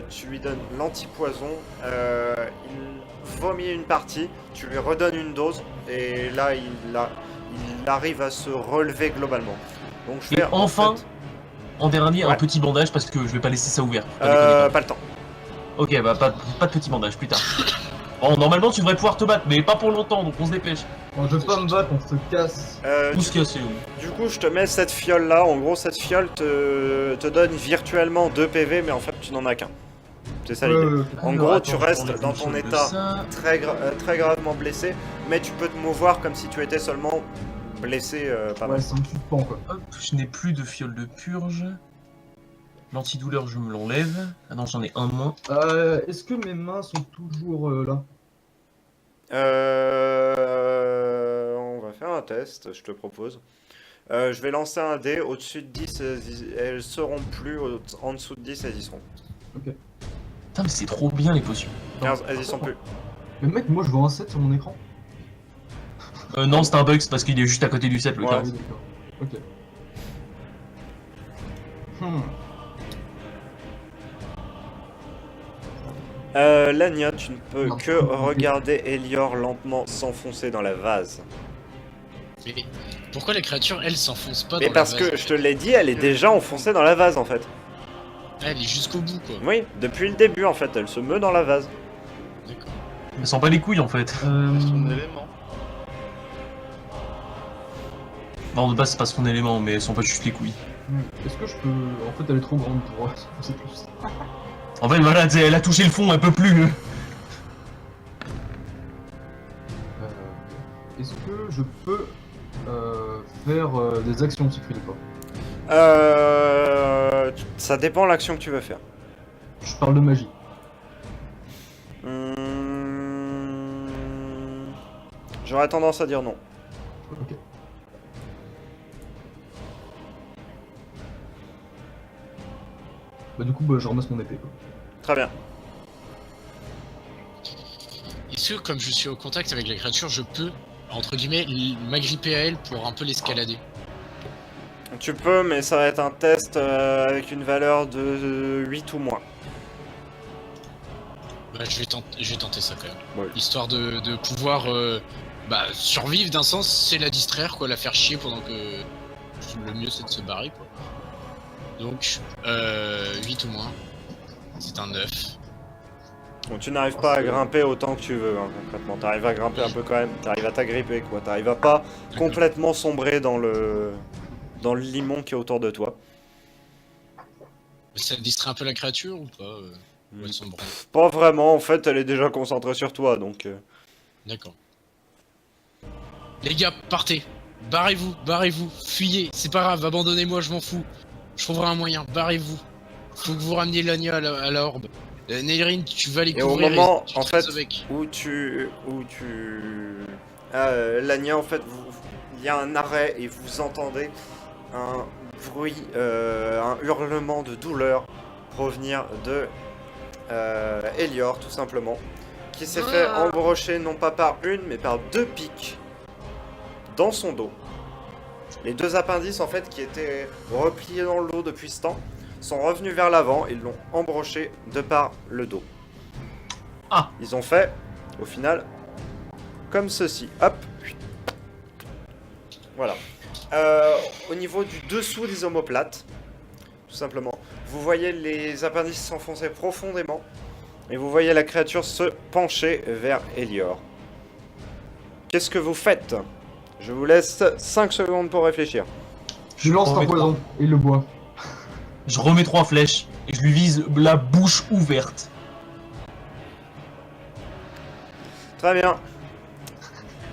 tu lui donnes l'antipoison. Il vomit une partie, tu lui redonnes une dose. Et là, il arrive à se relever globalement. Donc, je Et fais enfin, en dernier, Ouais. un petit bandage parce que je vais pas laisser ça ouvert. Faut pas déconner, pas le temps. quoi. Ok, bah pas de petit bandage, plus tard. Bon, normalement tu devrais pouvoir te battre, mais pas pour longtemps, donc on se dépêche. Bon, je veux pas me battre, on se casse. Tout se casser, oui. Du coup, je te mets cette fiole là. En gros, cette fiole te donne virtuellement 2 PV, mais en fait, tu n'en as qu'un. C'est ça l'idée. En gros, Attends, tu je restes enlève dans une ton fiole de état ça. très gravement blessé, mais tu peux te mouvoir comme si tu étais seulement blessé pas mal. Ouais, ça me tue de pan quoi. Hop, je n'ai plus de fiole de purge. L'antidouleur, je me l'enlève. Ah non, j'en ai un de moins. Est-ce que mes mains sont toujours là? On va faire un test, je te propose. Je vais lancer un dé, au-dessus de 10, elles seront plus, en dessous de 10, elles y seront. Putain, mais c'est trop bien les potions. 15, elles y sont plus. Mais mec, moi je vois un 7 sur mon écran. Non, c'est un bug, c'est parce qu'il est juste à côté du 7, le Ouais. 15. Oui, d'accord. Ok. Lania, tu ne peux Non, que regarder Elior lentement s'enfoncer dans la vase. Mais pourquoi la créature, elle, s'enfonce pas Mais dans parce la vase, que, je te l'ai dit, elle est déjà enfoncée dans la vase en fait. Elle est jusqu'au bout, quoi. Oui, depuis le début en fait, elle se meut dans la vase. D'accord. Elle sent pas les couilles en fait. Son élément. Non, de base, c'est pas son élément, mais elles sont pas juste les couilles. Est-ce que je peux. En fait, elle est trop grande pour moi. C'est plus. En fait, voilà, tu sais, elle a touché le fond, elle peut plus. Est-ce que je peux faire des actions si tu fais pas? Ça dépend de l'action que tu veux faire. Je parle de magie. J'aurais tendance à dire non. Ok. Bah, du coup, je ramasse mon épée quoi. Très bien. Est-ce que, comme je suis au contact avec la créature, je peux, entre guillemets, m'agripper à elle pour un peu l'escalader? Tu peux, mais ça va être un test avec une valeur de 8 ou moins. Bah, je vais tenter ça quand même. Ouais. Histoire de pouvoir survivre d'un sens, c'est la distraire, quoi, la faire chier pendant que le mieux c'est de se barrer, quoi. Donc, 8 ou moins. C'est un 9. Bon, tu n'arrives pas à grimper autant que tu veux, hein, concrètement. T'arrives à grimper un peu quand même, t'arrives à t'agripper, quoi. T'arrives à pas complètement sombrer dans le limon qui est autour de toi. Ça distrait un peu la créature ou pas Ou elle sombre. Pas vraiment, en fait, elle est déjà concentrée sur toi, donc... D'accord. Les gars, partez. Barrez-vous, fuyez. C'est pas grave, abandonnez-moi, je m'en fous. Je trouverai un moyen, barrez-vous. Faut que vous rameniez Lania à la orbe. Neyrin, tu vas les Et au couvrir. moment, tu en traces fait, avec. Lania, en fait, il y a un arrêt et vous entendez un bruit, un hurlement de douleur provenir de Elior, tout simplement, qui s'est fait embrocher non pas par une, mais par 2 piques dans son dos. Les 2 appendices, en fait, qui étaient repliés dans le dos depuis ce temps, sont revenus vers l'avant et l'ont embroché de par le dos. Ah. Ils ont fait, au final, comme ceci. Hop. Voilà. Au niveau du dessous des omoplates, tout simplement, vous voyez les appendices s'enfoncer profondément et vous voyez la créature se pencher vers Elior. Qu'est-ce que vous faites? Je vous laisse 5 secondes pour réfléchir. Je lance un poison et il le boit. Je remets 3 flèches et je lui vise la bouche ouverte. Très bien.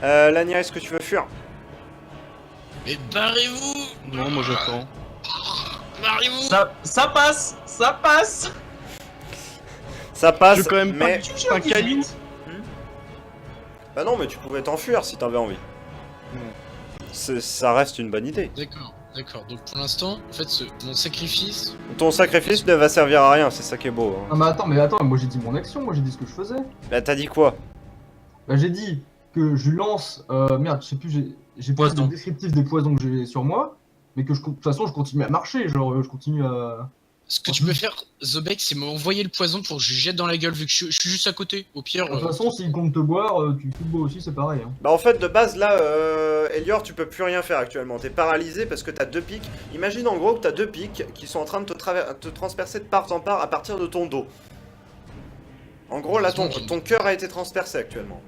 Lania, est-ce que tu veux fuir? Mais barrez-vous! Non, moi j'attends. Barrez-vous! Ça passe. Ça passe. Ça passe, Je veux quand même mais... J'ai un caillou. Bah non, mais tu pouvais t'enfuir si t'avais envie. Ça reste une bonne idée. D'accord, d'accord. Donc pour l'instant, en fait, mon sacrifice. Ton sacrifice ne va servir à rien, c'est ça qui est beau. Hein. Non mais attends, moi j'ai dit mon action, moi j'ai dit ce que je faisais. Bah t'as dit quoi? Bah j'ai dit que je lance, merde, je sais plus, j'ai pas Poison. le descriptif des poisons que j'ai sur moi, mais que de toute façon je continue à marcher, genre je continue à... Ce que tu peux faire, Zobek, c'est m'envoyer le poison pour que je jette dans la gueule vu que je suis juste à côté. Au pire. De toute façon, s'il compte te boire, tu te bois aussi, c'est pareil. Hein. Bah en fait de base là, Elior tu peux plus rien faire actuellement, t'es paralysé parce que t'as 2 pics. Imagine en gros que t'as 2 pics qui sont en train de te transpercer de part en part à partir de ton dos. En gros là ton cœur a été transpercé actuellement.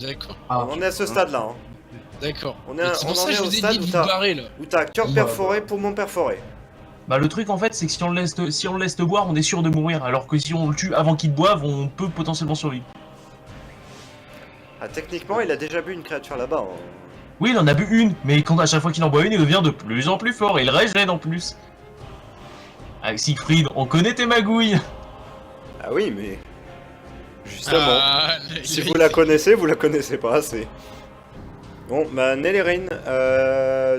D'accord, Ah, On est à ce stade là, hein, d'accord. On Mais est- c'est on pour en ça est que je au vous ai stade dit de où vous t'as- barrer là. où t'as cœur Bah, perforé, poumon perforé. Bah le truc en fait c'est que si on le laisse te boire, on est sûr de mourir. Alors que si on le tue avant qu'il te boive, on peut potentiellement survivre. Ah techniquement il a déjà bu une créature là-bas. Hein. Oui, il en a bu une, mais quand à chaque fois qu'il en boit une, il devient de plus en plus fort et il régène en plus. Avec Siegfried, on connaît tes magouilles. Ah oui mais... Justement. Ah, Si vous la connaissez pas assez. Bon, bah Nélérine,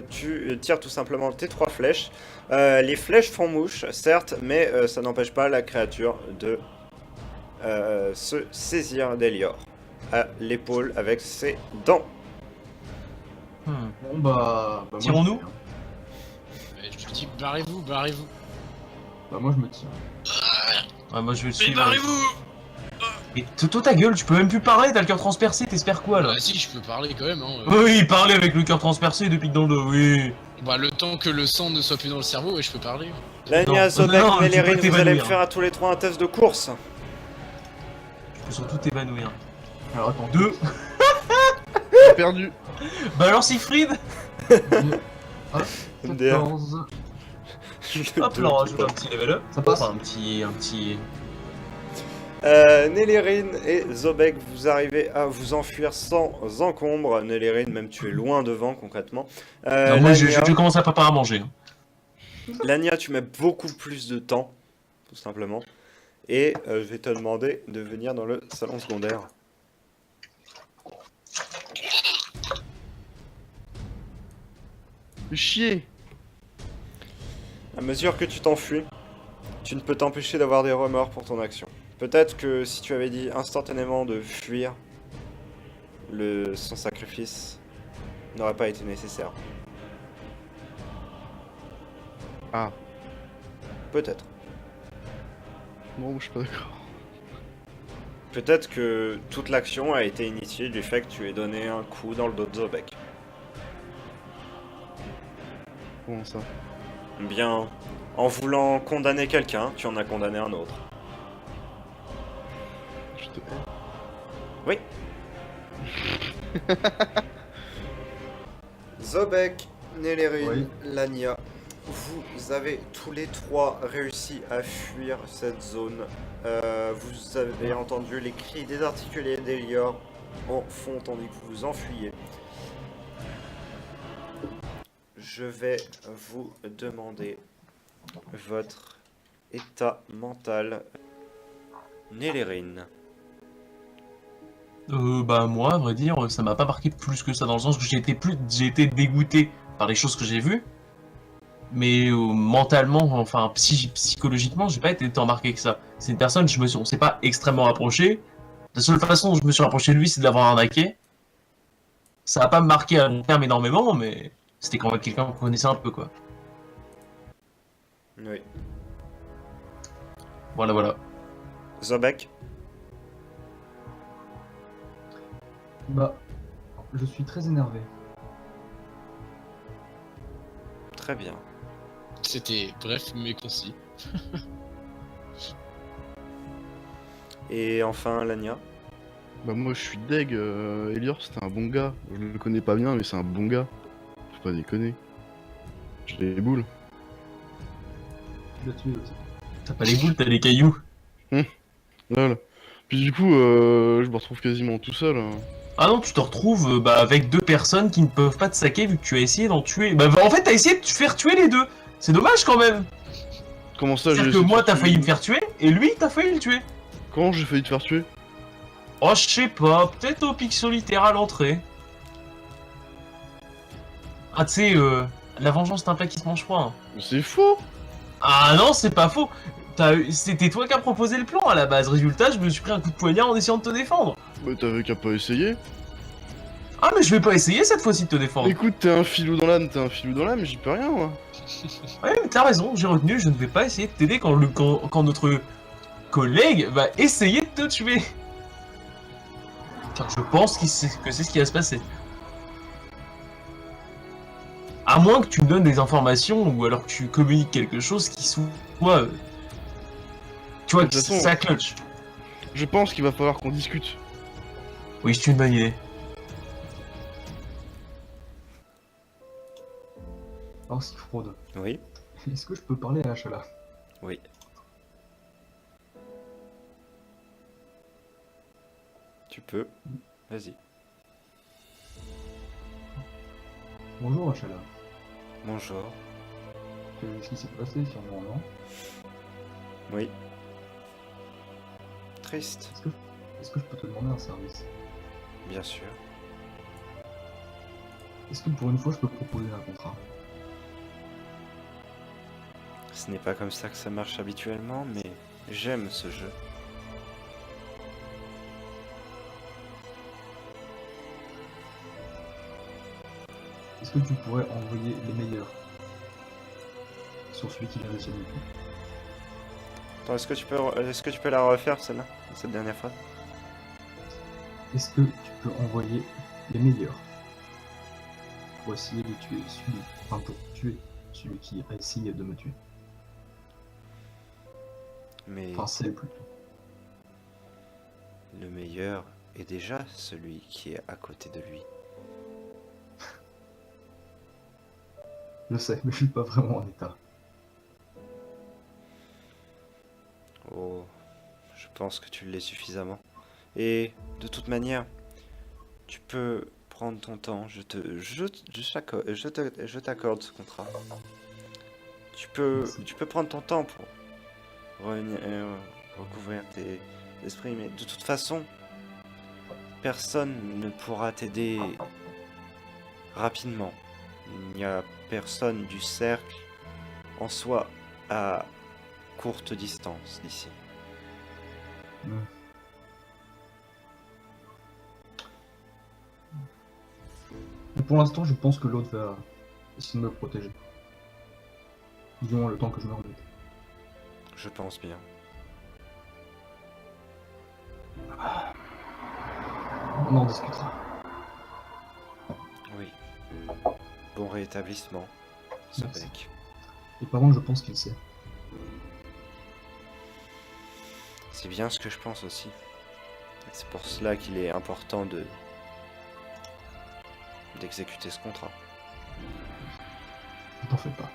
tu tires tout simplement tes 3 flèches. Les flèches font mouche, certes, mais ça n'empêche pas la créature de se saisir d'Elior à l'épaule avec ses dents. Hmm. Bon bah... moi, Tirons-nous. Je te dis, barrez-vous, barrez-vous. Bah moi je me tire. Ouais, moi je vais le Mais suivre. barrez-vous! Et toi ta gueule, tu peux même plus parler, t'as le cœur transpercé, t'espères quoi là? Bah si, je peux parler quand même. Hein. Oui, parler avec le cœur transpercé depuis que dans le dos, oui. Bah le temps que le sang ne soit plus dans le cerveau, ouais, je peux parler. Lania, Non, Zobek, non, tu peux Nélérine, vous allez me t'évanouir. faire à tous les 3 un test de course. Tu peux surtout t'évanouir. Alors attends, 2. J'ai perdu. Bah alors Siegfried. Hop, MDR. 14, Hop là, on rajoute un petit level up. ça passe. Enfin, un petit... Nélérine et Zobek, vous arrivez à vous enfuir sans encombre. Nélérine, même tu es loin devant concrètement. Non, moi je Lania- commence à préparer à manger. Lania, tu mets beaucoup plus de temps, tout simplement. Et je vais te demander de venir dans le salon secondaire. Fais chier. À mesure que tu t'enfuis, tu ne peux t'empêcher d'avoir des remords pour ton action. Peut-être que si tu avais dit instantanément de fuir, son sacrifice n'aurait pas été nécessaire. Ah. Peut-être. Non, je suis pas d'accord. Peut-être que toute l'action a été initiée du fait que tu aies donné un coup dans le dos de Zobek. Comment ça? Bien, en voulant condamner quelqu'un, tu en as condamné un autre. Je te hais. Oui. Zobek, Nélérine, Oui. Lania, vous avez tous les 3 réussi à fuir cette zone. Vous avez entendu les cris désarticulés d'Elior en fond tandis que vous vous enfuyiez. Je vais vous demander votre état mental. Nélérine. Bah moi, à vrai dire, ça m'a pas marqué plus que ça, dans le sens que j'ai été dégoûté par les choses que j'ai vues, mais mentalement, enfin psychologiquement, j'ai pas été tant marqué que ça. C'est une personne, on s'est pas extrêmement rapproché. La seule façon dont je me suis rapproché de lui, c'est de l'avoir arnaqué. Ça a pas me marqué à long terme énormément, mais c'était quand même quelqu'un qu'on connaissait un peu, quoi. Oui. Voilà. Zobek. Bah, je suis très énervé. Très bien. C'était bref mais concis. Et enfin, Lania. Bah moi je suis deg, Elior c'était un bon gars. Je le connais pas bien mais c'est un bon gars. Faut pas déconner. Je les boules. Tu l'as tué aussi. T'as pas les boules, t'as les cailloux. Voilà. Puis du coup, je me retrouve quasiment tout seul. Hein. Ah non, tu te retrouves avec deux personnes qui ne peuvent pas te saquer vu que tu as essayé d'en tuer. Bah en fait, t'as essayé de te faire tuer les deux. C'est dommage quand même. Comment ça, j'ai C'est-à-dire que essayé de moi, faire t'as failli tuer me faire tuer et lui, t'as failli le tuer. Comment j'ai failli te faire tuer? Oh, je sais pas, peut-être au pic solitaire à l'entrée. Ah, tu sais, la vengeance, c'est un plat qui se mange froid. Hein. Mais c'est faux! Ah non, c'est pas faux. C'était toi qui as proposé le plan à la base. Résultat, je me suis pris un coup de poignard en essayant de te défendre. Bah t'avais qu'à pas essayer. Ah, mais je vais pas essayer cette fois-ci de te défendre. Écoute, t'es un filou dans l'âme, j'y peux rien moi. Ouais, mais t'as raison, j'ai retenu, je ne vais pas essayer de t'aider quand notre collègue va essayer de te tuer. Car je pense que c'est ce qui va se passer. À moins que tu me donnes des informations ou alors que tu communiques quelque chose qui soit... tu vois, De toute façon- ça clutch. Je pense qu'il va falloir qu'on discute. Oui, c'est une bonne idée. Alors, si fraude, Oui, est-ce que je peux parler à Achala? oui. Tu peux. Vas-y. Bonjour Achala. Bonjour. Qu'est-ce qui s'est passé sûrement, non? Oui. Triste, Est-ce que je peux te demander un service? bien sûr. Est-ce que pour une fois je peux proposer un contrat? Ce n'est pas comme ça que ça marche habituellement, mais j'aime ce jeu. Est-ce que tu pourrais envoyer les meilleurs sur celui qui vient de signer? Attends, est-ce que tu peux la refaire celle-là, cette dernière phrase? Est-ce que tu peux envoyer les meilleurs pour essayer de tuer celui, enfin pour tuer celui qui essaye de me tuer? Mais Enfin celle plutôt. le meilleur est déjà celui qui est à côté de lui. Je sais, mais je suis pas vraiment en état. Oh, je pense que tu l'es suffisamment. Et de toute manière, tu peux prendre ton temps. Je t'accorde ce contrat. Tu peux prendre ton temps pour recouvrir tes esprits, mais de toute façon, personne ne pourra t'aider rapidement. Il n'y a personne du cercle en soi à courte distance d'ici. Mais pour l'instant, je pense que l'autre va essayer de me protéger. Du moins le temps que je me remette. Je pense bien. On en discutera. Oui. Bon rétablissement, Merci. Sobek. Et par contre, je pense qu'il sait. C'est bien ce que je pense aussi. C'est pour cela qu'il est important d'exécuter ce contrat. Ne t'en fais pas.